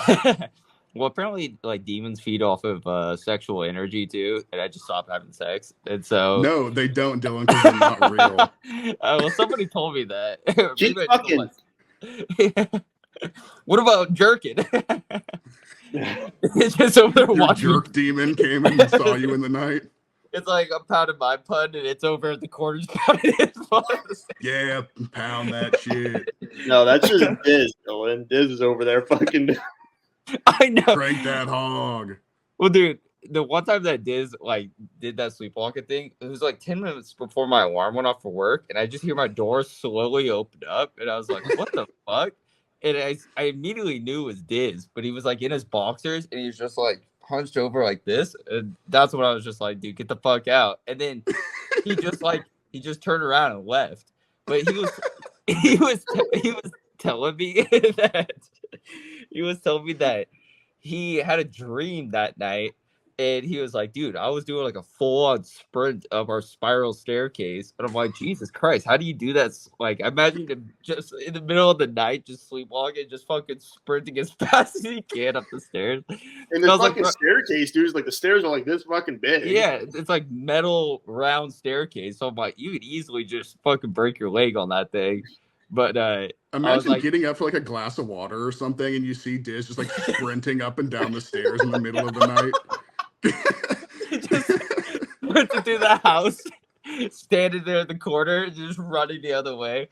Well, apparently, like, demons feed off of sexual energy too, and I just stopped having sex. And so no, they don't, Dylan, because they're not real. Well, somebody told me that. Keep fucking. What about jerking? It's just over there Your watching. Jerk demon came and saw you in the night. It's like I'm pounding my pun, and it's over at the corners pounding his pun. Yeah, pound that shit. No, that's just Diz, Dylan. Diz is over there fucking. I know. Crank that hog. Well, dude, the one time that Diz like did that sleepwalking thing, it was like 10 minutes before my alarm went off for work, and I just hear my door slowly open up, and I was like, "What the fuck?" And I immediately knew it was Diz, but he was like in his boxers, and he was just like hunched over like this, and that's when I was just like, "Dude, get the fuck out!" And then he just turned around and left. But he was telling me that he had a dream that night, and he was like, dude, I was doing like a full-on sprint of our spiral staircase, and I'm like, Jesus Christ, how do you do that? Like, I imagine him just in the middle of the night, just sleepwalking, just fucking sprinting as fast as he can up the stairs. And the fucking staircase, dude, is like the stairs are like this fucking big. Yeah, it's like metal round staircase. So I'm like, you could easily just fucking break your leg on that thing. But imagine getting up for like a glass of water or something, and you see Diz just like sprinting up and down the stairs in the middle of the night. He just went to do the house, standing there in the corner, just running the other way.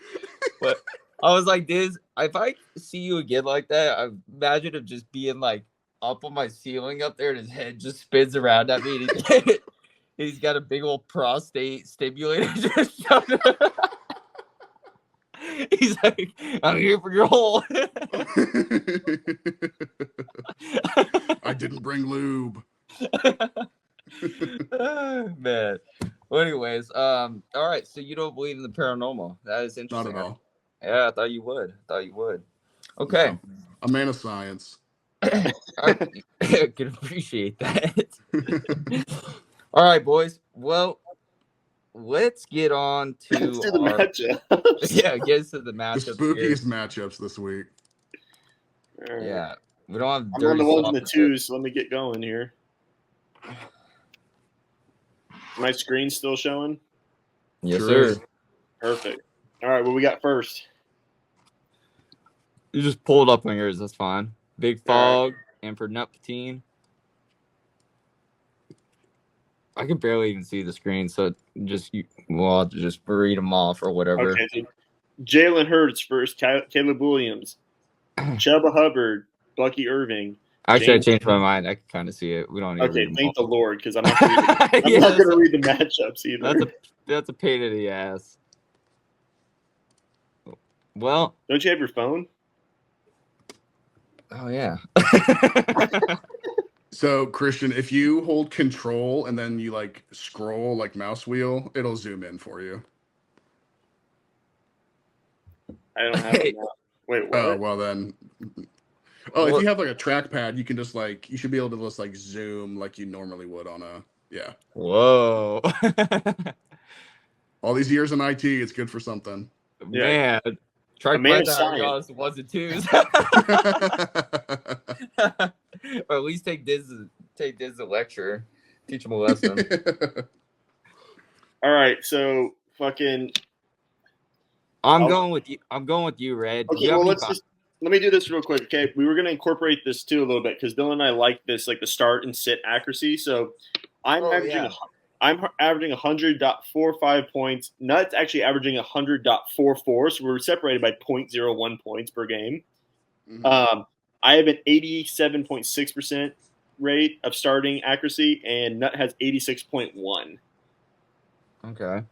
But I was like, Diz, if I see you again like that, I imagine him just being like up on my ceiling up there, and his head just spins around at me. And he's got a big old prostate stimulator just shoved. He's like, I'm here for your hole. I didn't bring lube. Man. Well, anyways, all right. So you don't believe in the paranormal? That is interesting. Not at all. Yeah, I thought you would. Okay. No, a man of science. I can appreciate that. All right, boys. Well, let's get on to the matchup. Yeah, get to the matchup. The spookiest matchups this week. All right. Yeah, we don't have I'm on dirty the ones and the soccer. twos, so let me get going here. My screen's still showing? Yes, Sure sir. is. Perfect. All right, what we got first? You just pulled up on yours. That's fine. Big Fog and for Nut Patine. I can barely even see the screen, so I'll have to just read them off or whatever. Okay, so Jalen Hurts first, Caleb Williams, Chuba Hubbard, Bucky Irving. Actually, James- I changed my mind. I can kind of see it. We don't need to Okay, read thank them the all. Lord, because I'm not going to read the matchups either. That's a pain in the ass. Well, Don't you have your phone? oh yeah. So Christian, if you hold control and then you like scroll like mouse wheel, it'll zoom in for you. I don't have it now. Wait, what? Oh, well then. Oh, if Well- you have like a trackpad, you can just like, you should be able to just like zoom like you normally would on a, yeah. Whoa. All these years in IT, it's good for something. Man. Try A man of find out science. the ones and twos. Or at least take Diz a lecture. Teach him a lesson. All right, so fucking. I'm Oh. going with you. I'm going with you, Red. Do Okay, you have well, any let me do this real quick. Okay, we were going to incorporate this too a little bit because Dylan and I like this, like the start and sit accuracy. So I'm averaging 100.45 points. Nuts actually averaging 100.44. So we're separated by 0.01 points per game. Mhm. I have an 87.6% rate of starting accuracy, and Nut has 86.1. The Okay.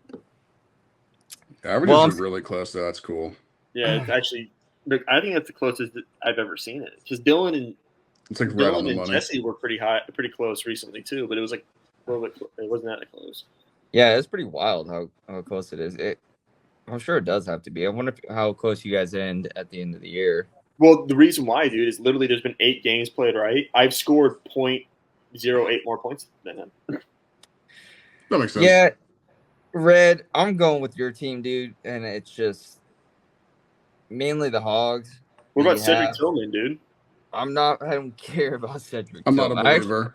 averages Well, are really close, though. That's cool. Yeah, it's actually. Look, I think that's the closest that I've ever seen it. Because Dylan It's like right on and the money. Jesse were pretty close recently too. But it was like a little bit. It wasn't that close. Yeah, it's pretty wild how close it is. I'm sure it does have to be. I wonder how close you guys end at the end of the year. Well, the reason why, dude, is literally there's been 8 games played. Right, I've scored 0.08 more points than him. That makes sense. Yeah, Red, I'm going with your team, dude, and it's just mainly the Hogs. What about You Cedric have- Tillman, dude? I don't care about Cedric. I'm not a Tillman. believer.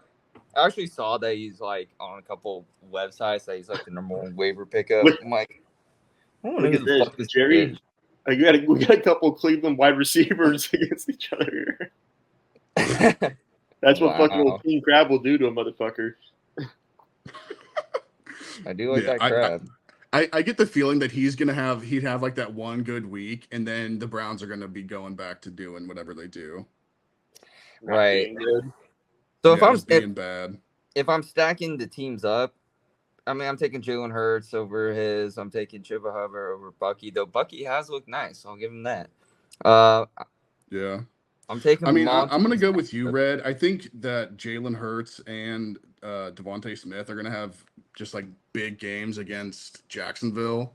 I actually saw that he's like on a couple websites that he's like the number one waiver pickup. Look- I'm like, I don't know Look who at the this, fuck this Jerry. is. We got a couple Cleveland wide receivers against each other. That's what fucking Wow. old King Crab will do to a motherfucker. I do like Yeah, that crab. I get the feeling that he'd have like that one good week, and then the Browns are gonna be going back to doing whatever they do. Not Right. being good. So Yeah, just being bad. if I'm stacking the teams up, I mean I'm taking Jalen Hurts over his. I'm taking Chuba Hubbard over Bucky. Though Bucky has looked nice, I'll give him that. Yeah. I'm taking. I mean, Monty- I'm gonna go with you, Red. I think that Jalen Hurts and Devontae Smith are gonna have just like big games against Jacksonville.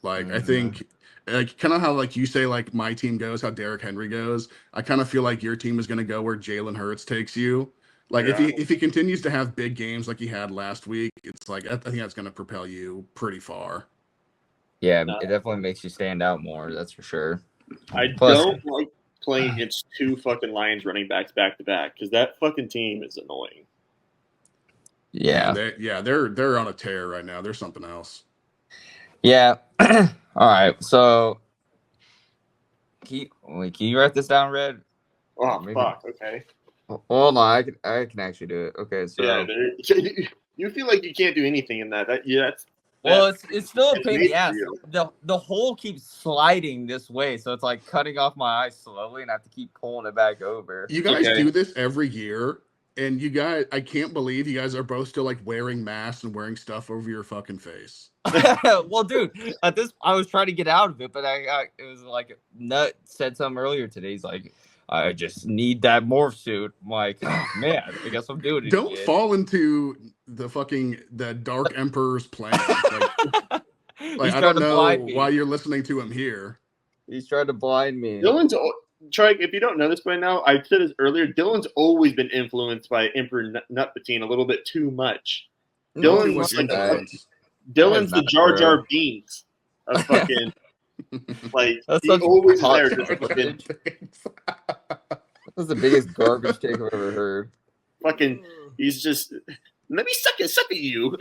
Like I Mhm. think, like kind of how like you say like my team goes, how Derrick Henry goes. I kind of feel like your team is gonna go where Jalen Hurts takes you. Like Yeah. if he continues to have big games like he had last week, it's like I think that's gonna propel you pretty far. Yeah, it definitely makes you stand out more. That's for sure. I Plus- don't like playing against 2 fucking Lions running backs back to back because that fucking team is annoying. Yeah. They're on a tear right now. They're something Yeah. All right. So, can you write this down, Red? Oh Maybe. fuck. Okay. Hold on. I can actually do it. Okay. So, Yeah. You feel like you can't do anything in that. That's well, it's still a it's pain in made the for ass. you. The hole keeps sliding this way, so it's like cutting off my eyes slowly, and I have to keep pulling it back over. You guys Okay. do this every year, and you guys, I can't believe you guys are both still like wearing masks and wearing stuff over your fucking face. Well, dude, I was trying to get out of it, but it was like Nut said something earlier today. He's like, I just need that morph suit. I'm like, oh, man, I guess I'm doing it. Don't again. fall into the Dark Emperor's plan. Like He's I trying don't to know blind me. why you're listening to him here. He's trying to blind me. Dylan's try. If you don't know this by now, I said this earlier. Dylan's always been influenced by Emperor Nutpatine a little bit too much. No, Dylan he was wasn't like that. influence. Dylan's That the is Jar not Jar true. Binks of fucking like That's he such always is hot there. take. Just fucking, was the biggest garbage take I've ever heard. Fucking, he's just, let me suck at you.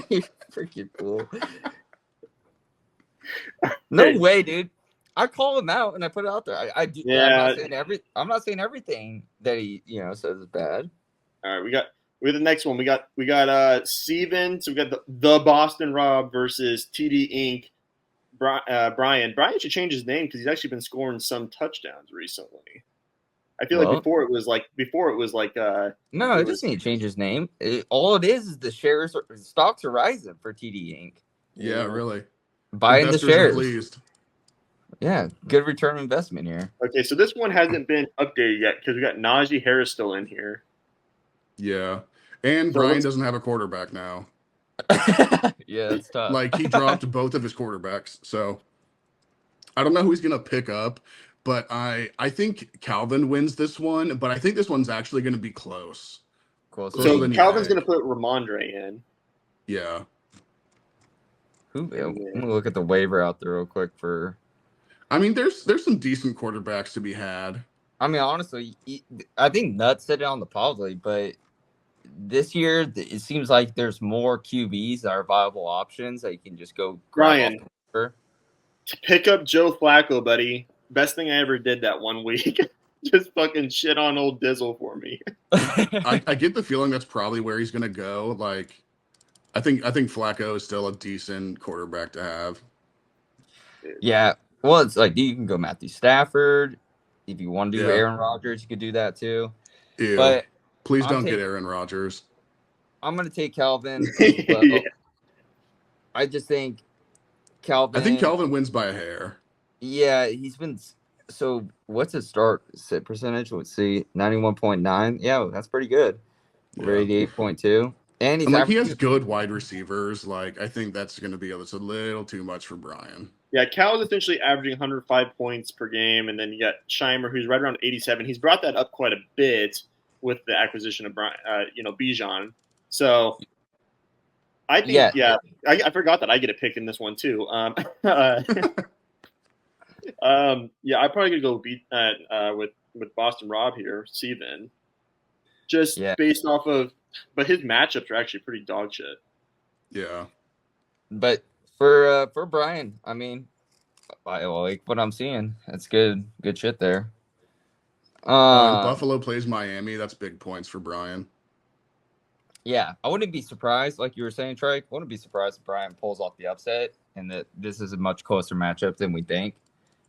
You freaking fool. No way, dude. I call him out and I put it out there. I do. Yeah. I'm not saying everything that he says is bad. All right, we got the next one. We got Steven. So we got the Boston Rob versus TD Inc. Brian. Brian should change his name because he's actually been scoring some touchdowns recently. I feel like before it was like no, it doesn't need to change his name. All it is the stocks are rising for TD Inc. Yeah, really. Buying Investors the shares. are pleased. Yeah, good return on investment here. Okay, so this one hasn't been updated yet because we got Najee Harris still in here. Yeah. And So Brian doesn't have a quarterback now. Yeah, it's tough. Like, he dropped both of his quarterbacks. So I don't know who he's going to pick up, but I think Calvin wins this one, but I think this one's actually going to be close. Cool. So So then you Calvin's think. going to put Ramondre in. Yeah. I'm gonna look at the waiver out there real quick for. I mean, there's some decent quarterbacks to be had. I mean, honestly, I think Nuts said it on the Podly, but this year it seems like there's more QBs that are viable options that you can just go grab Brian. off the waiver. To pick up Joe Flacco, buddy. Best thing I ever did that one week. Just fucking shit on old Dizzle for me. I get the feeling that's probably where he's going to go. Like, I think Flacco is still a decent quarterback to have. Yeah. Well, it's like you can go Matthew Stafford. If you want to do Yeah. Aaron Rodgers, you could do that too. Ew. But Please I'm don't get taking- Aaron Rodgers. I'm going to take Calvin. But Yeah. I just think Calvin. I think Calvin wins by a hair. Yeah, he's been. So what's his start sit percentage? Let's see, 91.9. Yeah, that's pretty good. Over Yeah. 88.2. And he's And like, he has averaging- good wide receivers. Like, I think that's going to be a little too much for Brian. Yeah, Cal's essentially averaging 105 points per game, and then you got Scheimer, who's right around 87. He's brought that up quite a bit with the acquisition of Bijan. So I think, I forgot that I get a pick in this one too. Yeah, I probably could go with Boston Rob here, Steven. Just based off of, but his matchups are actually pretty dog shit. Yeah. But for Brian, I mean, I like what I'm seeing. That's good shit there. When Buffalo plays Miami, that's big points for Brian. Yeah, I wouldn't be surprised, like you were saying, Trey. I wouldn't be surprised if Brian pulls off the upset and that this is a much closer matchup than we think.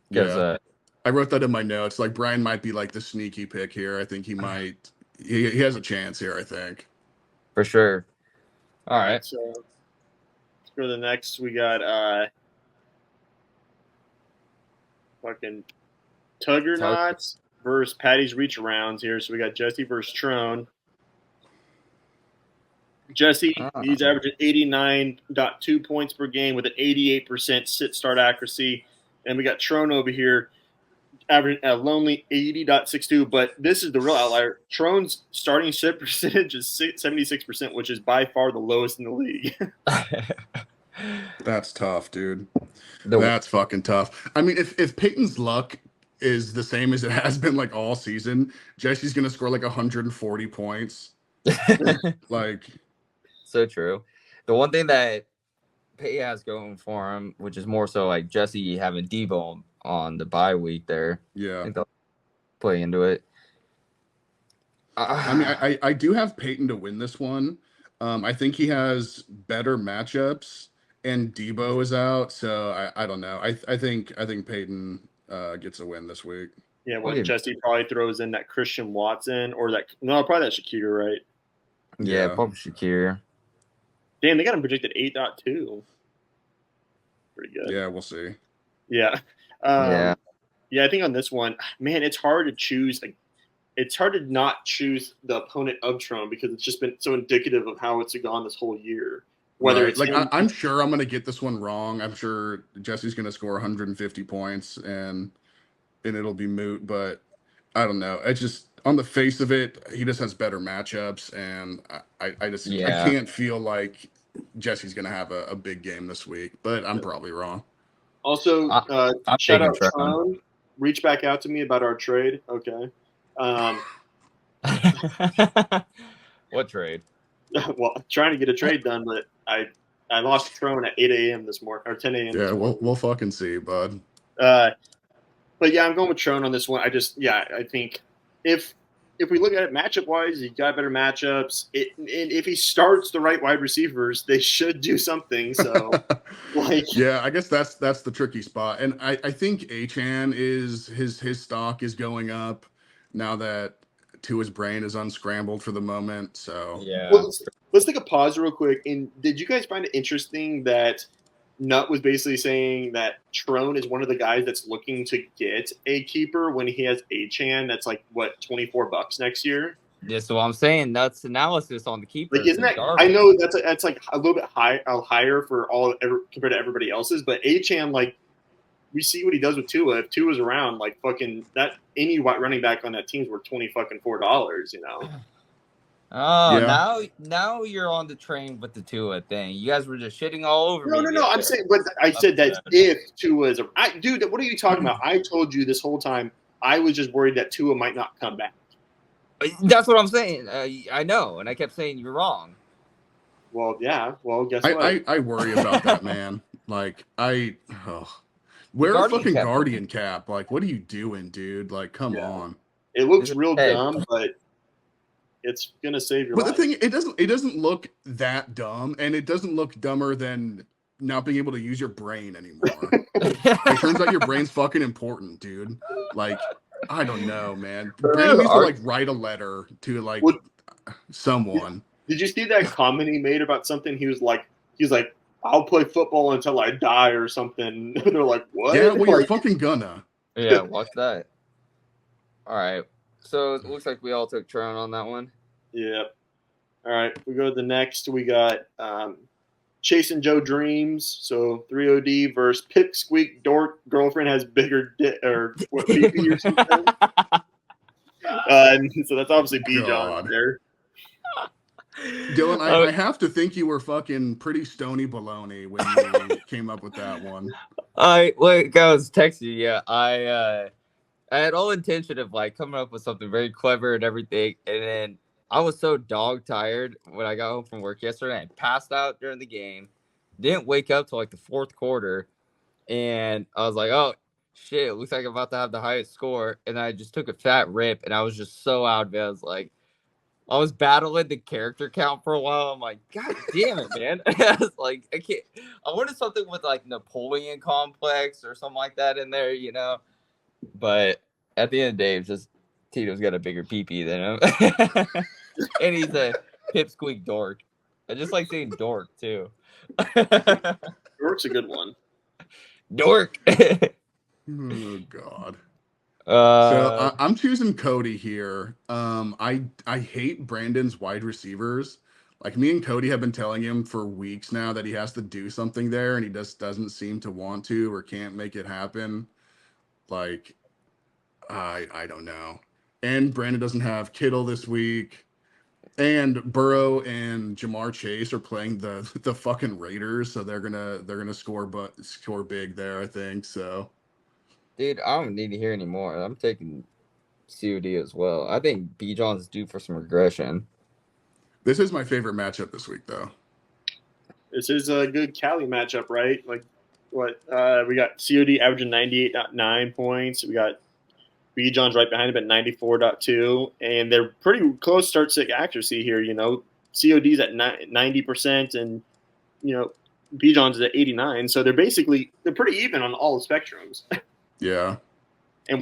Because I wrote that in my notes. Like, Brian might be like the sneaky pick here. I think he might. He has a chance here, I think. For sure. All right. So let's go to the next. We got fucking Tuggernauts versus Patty's Reach Arounds here. So we got Jesse versus Trone. Jesse, he's averaging 89.2 points per game with an 88% sit-start accuracy. And we got Trone over here averaging a lonely 80.62. But this is the real outlier. Trone's starting sit percentage is 76%, which is by far the lowest in the league. That's tough, dude. That's fucking tough. I mean, if Peyton's luck is the same as it has been like all season, Jesse's going to score like 140 points. Like... So true. The one thing that Pay has going for him, which is more so like Jesse having Debo on the bye week there. Yeah. I think they'll play into it. I mean, I do have Peyton to win this one. I think he has better matchups, and Debo is out, so I don't know. I think Peyton gets a win this week. Yeah, well, Jesse probably throws in that Christian Watson or probably that Shakir, right? Yeah, probably Shakir. Damn, they got him projected 8.2. Pretty good. Yeah, we'll see. Yeah. Yeah, I think on this one, man, it's hard to choose. It's hard to not choose the opponent of Trone because it's just been so indicative of how it's gone this whole year. Whether it's like, I'm sure I'm going to get this one wrong. I'm sure Jesse's going to score 150 points and it'll be moot. But I don't know. It's just on the face of it, he just has better matchups, and I can't feel like Jesse's going to have a big game this week. But I'm probably wrong. Also, shout out Trone. Reach back out to me about our trade. Okay. What trade? Well, trying to get a trade done, but I lost Trone at 8 a.m. this morning or 10 a.m. Yeah, this morning. we'll fucking see, bud. But yeah, I'm going with Trone on this one. I think if we look at it matchup wise, he got better matchups. And if he starts the right wide receivers, they should do something. So, yeah, I guess that's the tricky spot. And I think Achane is his stock is going up now that Tua's brain is unscrambled for the moment. So yeah. Well, let's take a pause real quick. And did you guys find it interesting that Nutt was basically saying that Trone is one of the guys that's looking to get a keeper when he has Achane that's like what $24 next year? That's what I'm saying. That's analysis on the keeper. Like, isn't that? I know that's like a little bit higher for compared to everybody else's, but Achane, like, we see what he does with Tua. If Tua's around, like, fucking that any running back on that team's worth $4, you know. Oh, Yeah. now you're on the train with the Tua thing. You guys were just shitting all over me. No. I'm saying, but I said that if Tua is dude, what are you talking about? I told you this whole time. I was just worried that Tua might not come back. That's what I'm saying. I know, and I kept saying you're wrong. Well, yeah. Well, guess what? I worry about that, man. Like, wear a fucking Guardian cap. Like, what are you doing, dude? Like, come on. It looks real dumb, but it's gonna save your life. But the thing, it doesn't look that dumb, and it doesn't look dumber than not being able to use your brain anymore. It turns out your brain's fucking important, dude. Like, I don't know, man. Brandon needs to like write a letter to like someone. Did you see that comment he made about something? He's like, I'll play football until I die or something. They're like, what? Yeah, well, you're fucking gonna. Yeah, watch that. All right. So it looks like we all took Trone on that one. Yeah. All right. We go to the next. We got Chasing Joe Dreams. So 3OD versus Pipsqueak Dork. Girlfriend has bigger or what, PP or something. So that's obviously B-John there. Dylan, I have to think you were fucking pretty stony baloney when you came up with that one. I was texting you. Yeah, I had all intention of like coming up with something very clever and everything, and then I was so dog tired when I got home from work yesterday. I passed out during the game, didn't wake up till like the fourth quarter, and I was like, "Oh shit, it looks like I'm about to have the highest score." And I just took a fat rip, and I was just so out of it. I was battling the character count for a while. I'm like, God damn it, man! I was like, I can't. I wanted something with like Napoleon complex or something like that in there, you know. But at the end of the day, it's just Tito's got a bigger pee-pee than him. And he's a pipsqueak dork. I just like saying dork, too. Dork's a good one. Dork. Oh, God. So I'm choosing Cody here. I hate Brandon's wide receivers. Like, me and Cody have been telling him for weeks now that he has to do something there, and he just doesn't seem to want to or can't make it happen. Like, I don't know. And Brandon doesn't have Kittle this week. And Burrow and Jamar Chase are playing the fucking Raiders, so they're gonna score big there, I think. So, dude, I don't need to hear any more. I'm taking COD as well. I think B-John's due for some regression. This is my favorite matchup this week, though. This is a good Cali matchup, right? Like, what we got COD averaging 98.9 points. We got B-John's right behind him at 94.2, and they're pretty close start-sit accuracy here. You know, COD's at 90%, and you know, B-John's is at 89. So they're pretty even on all the spectrums. Yeah. And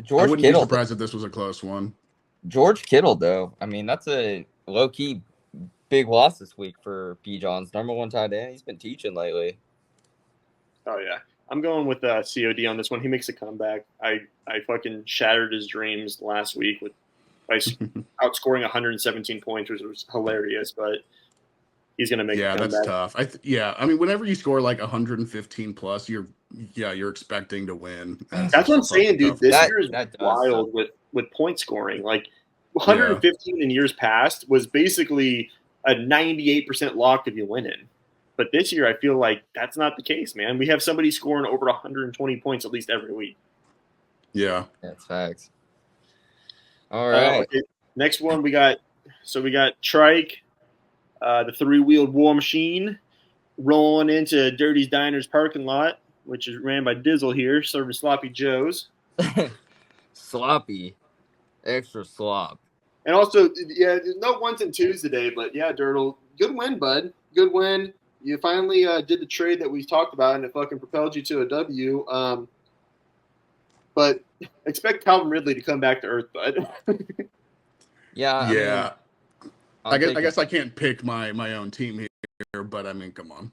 George I wouldn't Kittle, be surprised if this was a close one. George Kittle, though, I mean, that's a low-key big loss this week for B-John's number one tight end. He's been teaching lately. Oh yeah, I'm going with COD on this one. He makes a comeback. I fucking shattered his dreams last week by outscoring 117 points, which was hilarious. But he's gonna make. Yeah, that's tough. I mean, whenever you score like 115 plus, you're expecting to win. That's what I'm saying, dude. This year is wild with point scoring. Like 115 in years past was basically a 98% lock of you winning. But this year, I feel like that's not the case, man. We have somebody scoring over 120 points at least every week. Yeah. That's facts. All right. Okay. Next one we got Trike, the 3-wheeled war machine, rolling into Dirty's Diner's parking lot, which is ran by Dizzle here, serving sloppy joes. Sloppy. Extra slop. And also, yeah, there's no ones and twos today, but yeah, Dirtle, good win, bud. Good win. You finally did the trade that we talked about, and it fucking propelled you to a W. But expect Calvin Ridley to come back to earth, bud. Yeah. Yeah. I guess I can't pick my own team here, but I mean, come on.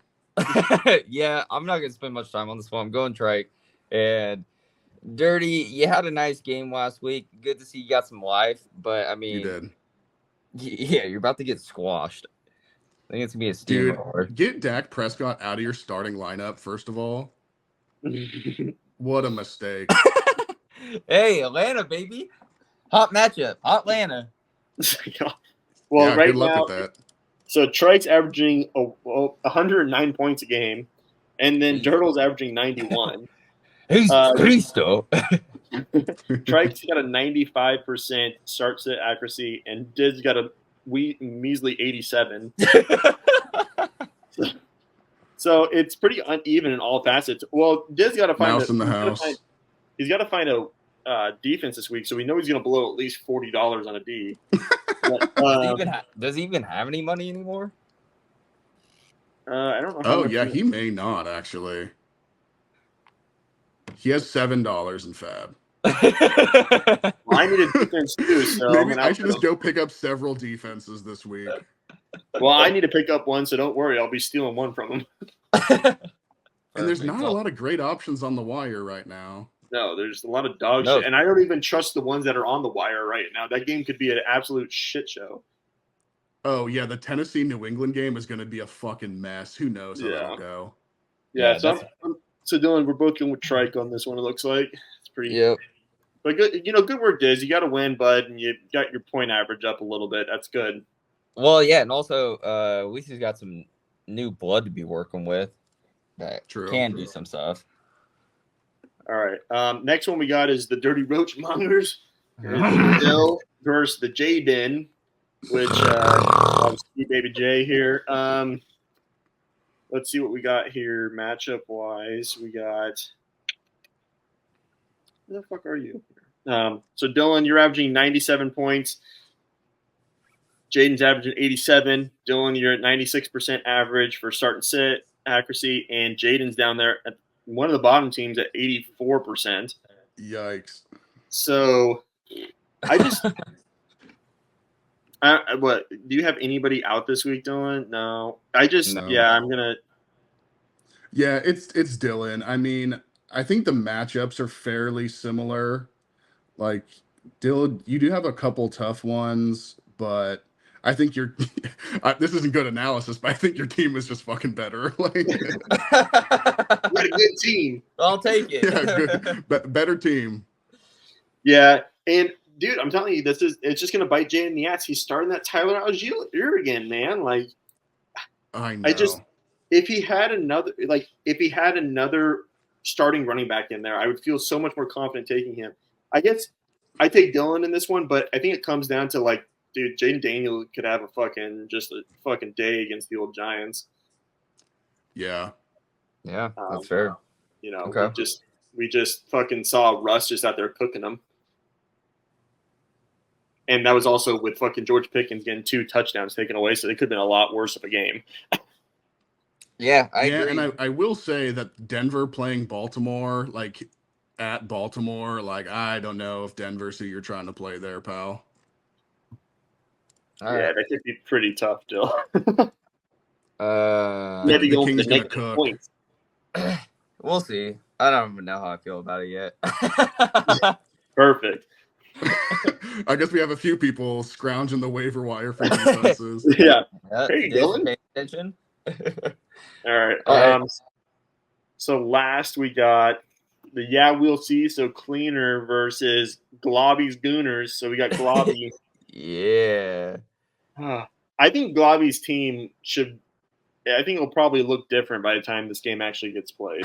Yeah, I'm not gonna spend much time on this one. I'm going Trike. And Dirty, you had a nice game last week. Good to see you got some life, but I mean, You did. Yeah, you're about to get squashed. I think it's gonna be a steamroller. Dude, get Dak Prescott out of your starting lineup, first of all. What a mistake. Hey, Atlanta, baby. Hot matchup. Hot Atlanta. Well, yeah, right good luck now, at that. so Trike's averaging 109 points a game, and then Dirtle's averaging 91. Cristo. Trike's got a 95% start sit accuracy, and Did's got a measly 87. So it's pretty uneven in all facets. Well, Did's got to find Mouse in the house. He's got to find a defense this week, so we know he's going to blow at least $40 on a D. But, does he even have any money anymore? I don't know. Oh, yeah, he may not, actually. He has $7 in Fab. Well, I need a defense too, so Maybe I should just go pick up several defenses this week. Well, I need to pick up one, so don't worry. I'll be stealing one from him. And there's not a lot of great options on the wire right now. No, there's a lot of dog shit. And I don't even trust the ones that are on the wire right now. That game could be an absolute shit show. Oh, yeah, the Tennessee-New England game is going to be a fucking mess. Who knows how that'll go. Yeah, so Dylan, we're both going with Trike on this one, it looks like. It's pretty. Yep. But good, good work, Diz. You got to win, bud, and you got your point average up a little bit. That's good. Well, yeah, and also, at least he's got some new blood to be working with that can do some stuff. All right. Next one we got is the Dirty Roach Mongers. Dill versus the J-Den, which obviously Baby J here. Let's see what we got here matchup-wise. We got – where the fuck are you? So, Dylan, you're averaging 97 points. Jaden's averaging 87. Dylan, you're at 96% average for start and sit accuracy, and Jaden's down there at one of the bottom teams at 84%. Yikes. So, I just what do you have anybody out this week, Dylan? No. I'm gonna. Yeah, it's Dylan. I mean, I think the matchups are fairly similar. Like, Dylan, you do have a couple tough ones, but I think this isn't good analysis, but I think your team is just fucking better. Like, you got a good team. I'll take it. Yeah, good, better team. Yeah, and dude, I'm telling you, it's just gonna bite Jay in the ass. He's starting that Tyler Algier again, man. Like, I know. If he had another starting running back in there, I would feel so much more confident taking him. I guess I take Dylan in this one, but I think it comes down to, like, dude, Jaden Daniel could have a fucking day against the old Giants. Yeah. Yeah, that's fair. Okay. We just fucking saw Russ just out there cooking them. And that was also with fucking George Pickens getting 2 touchdowns taken away, so they could have been a lot worse of a game. Yeah, I agree. And I will say that Denver playing Baltimore, like, at Baltimore, like, I don't know if Denver's who you're trying to play there, pal. That could be pretty tough, Jill. The King's gonna cook. Points. We'll see. I don't even know how I feel about it yet. Perfect. I guess we have a few people scrounging the waiver wire for defenses. Yeah. Hey, Dylan. Pay attention. All right. So last we got the We'll See So Cleaner versus Globby's Gooners. So we got Globby. Yeah. I think Globby's team it'll probably look different by the time this game actually gets played.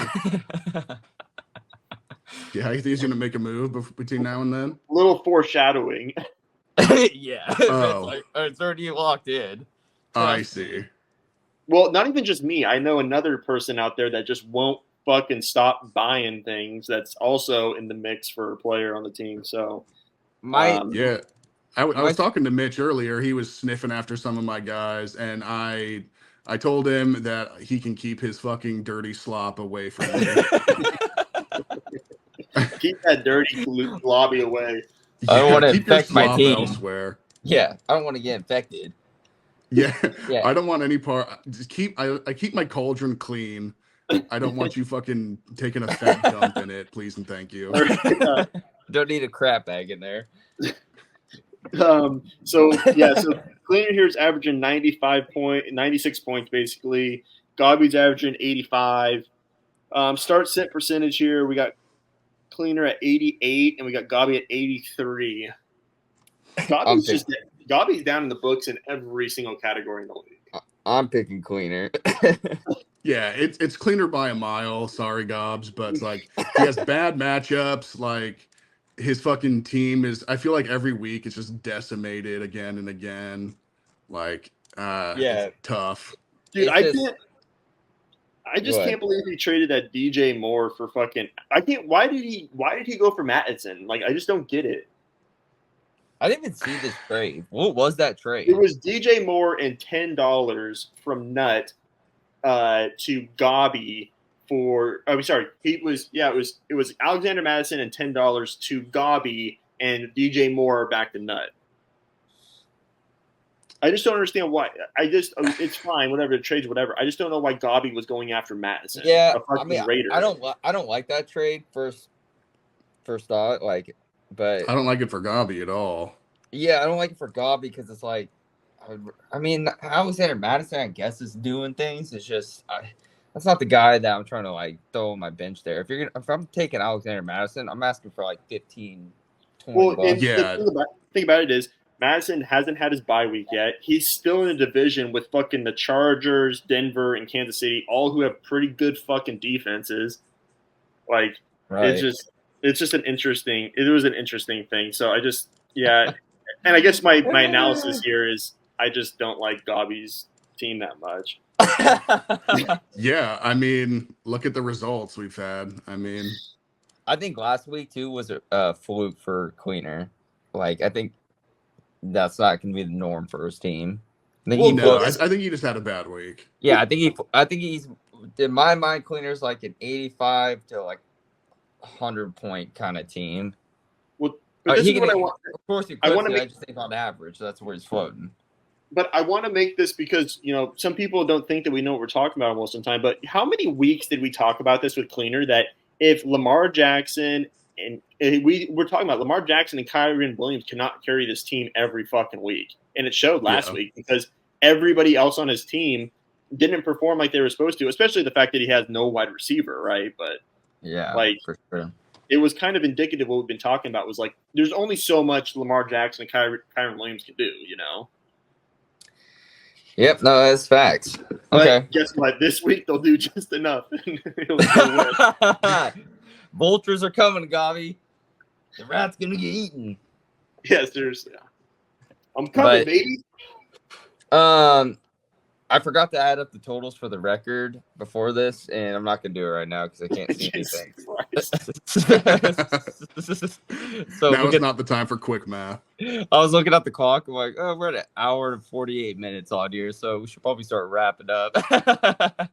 Yeah, you think he's gonna make a move between now and then? A little foreshadowing. Yeah. Oh. It's already locked in. I see. Well, not even just me. I know another person out there that just won't fucking stop buying things. That's also in the mix for a player on the team. So, Yeah. I was talking to Mitch earlier. He was sniffing after some of my guys, and I told him that he can keep his fucking dirty slop away from me. keep that dirty lobby away. I don't want to keep your infect my slop team. elsewhere. Yeah, I don't want to get infected. Yeah. Yeah. I don't want any part. Just I keep my cauldron clean. I don't want you fucking taking a fat dump in it, please and thank you. Don't need a crap bag in there. So Cleaner here is averaging 96 points basically. Gobby's averaging 85. Start set percentage here, we got Cleaner at 88 and we got Gobby at 83. Gobby's down in the books in every single category in the league. I'm picking Cleaner. Yeah, it's Cleaner by a mile. Sorry, Gobs, but it's like he has bad matchups. Like his fucking team is. I feel like every week it's just decimated again and again. Like, it's tough. Dude, I just can't believe he traded that DJ Moore for fucking. I can't. Why did he go for Mattison? Like, I just don't get it. I didn't even see this trade. What was that trade? It was DJ Moore and $10 from Nut to Gobby for. Oh, sorry. It was Alexander Mattison and $10 to Gobby and DJ Moore back to Nut. I just don't understand why. It's fine, whatever, the trades, whatever. I just don't know why Gobby was going after Mattison. Yeah, I mean, I don't like that trade. First thought, like, but I don't like it for Gobby at all. Yeah, I don't like it for Gobby because it's like, I mean, Alexander Mattison, I guess, is doing things. It's just that's not the guy that I'm trying to like throw on my bench there. If I'm taking Alexander Mattison, I'm asking for like 15, 20 bucks. Yeah. The thing about it is, Madison hasn't had his bye week yet. He's still in a division with fucking the Chargers, Denver, and Kansas City, all who have pretty good fucking defenses. Like, right. It was an interesting thing. So and I guess my analysis here is I just don't like Gobby's team that much. Yeah, I mean, look at the results we've had. I mean, I think last week too was a fluke for Cleaner. Like, I think that's not going to be the norm for his team. I think he just had a bad week. Yeah, I think he's in my mind. Cleaner's like an 85 to like 100-point kind of team. Well, but this is what I want. Of course, I just think on average that's where he's floating. But I want to make this because some people don't think that we know what we're talking about most of the time. But how many weeks did we talk about this with Cleaner that if Lamar Jackson and we're talking about Lamar Jackson and Kyren Williams cannot carry this team every fucking week. And it showed last week because everybody else on his team didn't perform like they were supposed to, especially the fact that he has no wide receiver, right? But yeah, like for sure. It was kind of indicative of what we've been talking about was like there's only so much Lamar Jackson and Kyren Williams can do, Yep, no, that's facts. Okay. But guess what? This week they'll do just enough. Vultures are coming, Gobby. The rat's gonna get eaten. Yes, I'm coming, baby. I forgot to add up the totals for the record before this, and I'm not gonna do it right now because I can't see anything. So now is not the time for quick math. I was looking at the clock. I'm like, oh, we're at an hour and 48 minutes on here, so we should probably start wrapping up.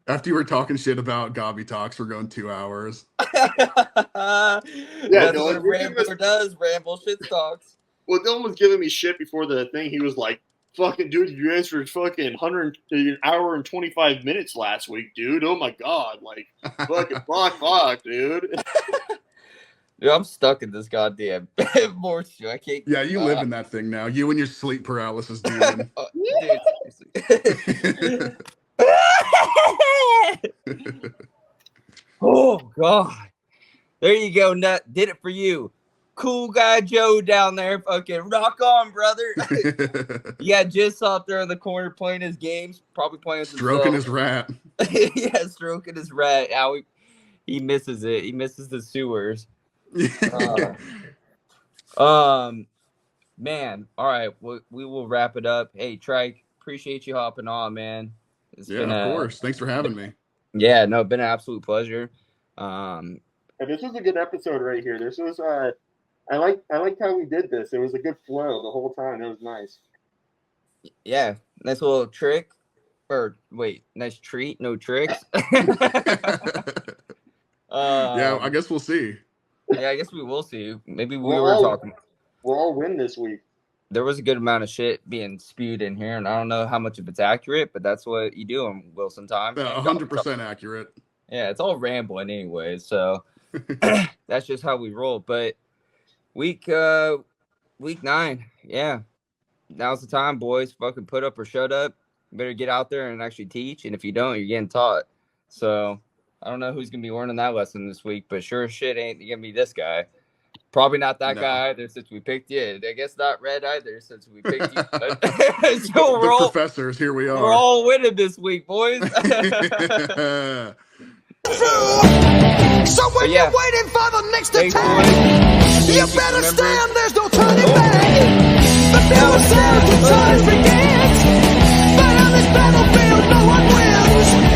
After you were talking shit about Gobby Talks, we're going 2 hours. That's what a rambler does. Ramble shit talks. Well, Dylan was giving me shit before the thing. He was like, fucking dude, you answered fucking an hour and 25 minutes last week, dude. Oh my god, like fucking fuck, dude. Dude, I'm stuck in this goddamn morse show. I can't. Yeah, you live in that thing now. You and your sleep paralysis, dude. Oh god, there you go, Nut. Did it for you. Cool guy Joe down there, fucking rock on, brother. Yeah, just up there in the corner playing his games, probably playing stroking his rat. Yeah, stroking his rat. How he misses it. He misses the sewers. Man, all right, we will wrap it up. Hey, Trike, appreciate you hopping on, man. It's Yeah, of course. Thanks for having me. Yeah, no, been an absolute pleasure. And this was a good episode right here. This was I liked how we did this. It was a good flow the whole time. It was nice. Yeah, nice little trick. Or wait, nice treat, no tricks. Yeah, I guess we'll see. Yeah, I guess we will see. Maybe we were talking. We'll all win this week. There was a good amount of shit being spewed in here, and I don't know how much of it's accurate, but that's what you do on Wilson time. 100% accurate. Yeah, it's all rambling anyway, so that's just how we roll. But week 9, yeah, now's the time, boys. Fucking put up or shut up. You better get out there and actually teach, and if you don't, you're getting taught. So I don't know who's gonna be learning that lesson this week, but sure as shit ain't gonna be this guy. Probably not that guy either since we picked you. I guess not Red either since we picked you. So the professors, here we are. We're all winning this week, boys. So when you're waiting for the next attack, you better stand, there's no turning back. The never sound to turn forget. But on this battlefield, no one wins.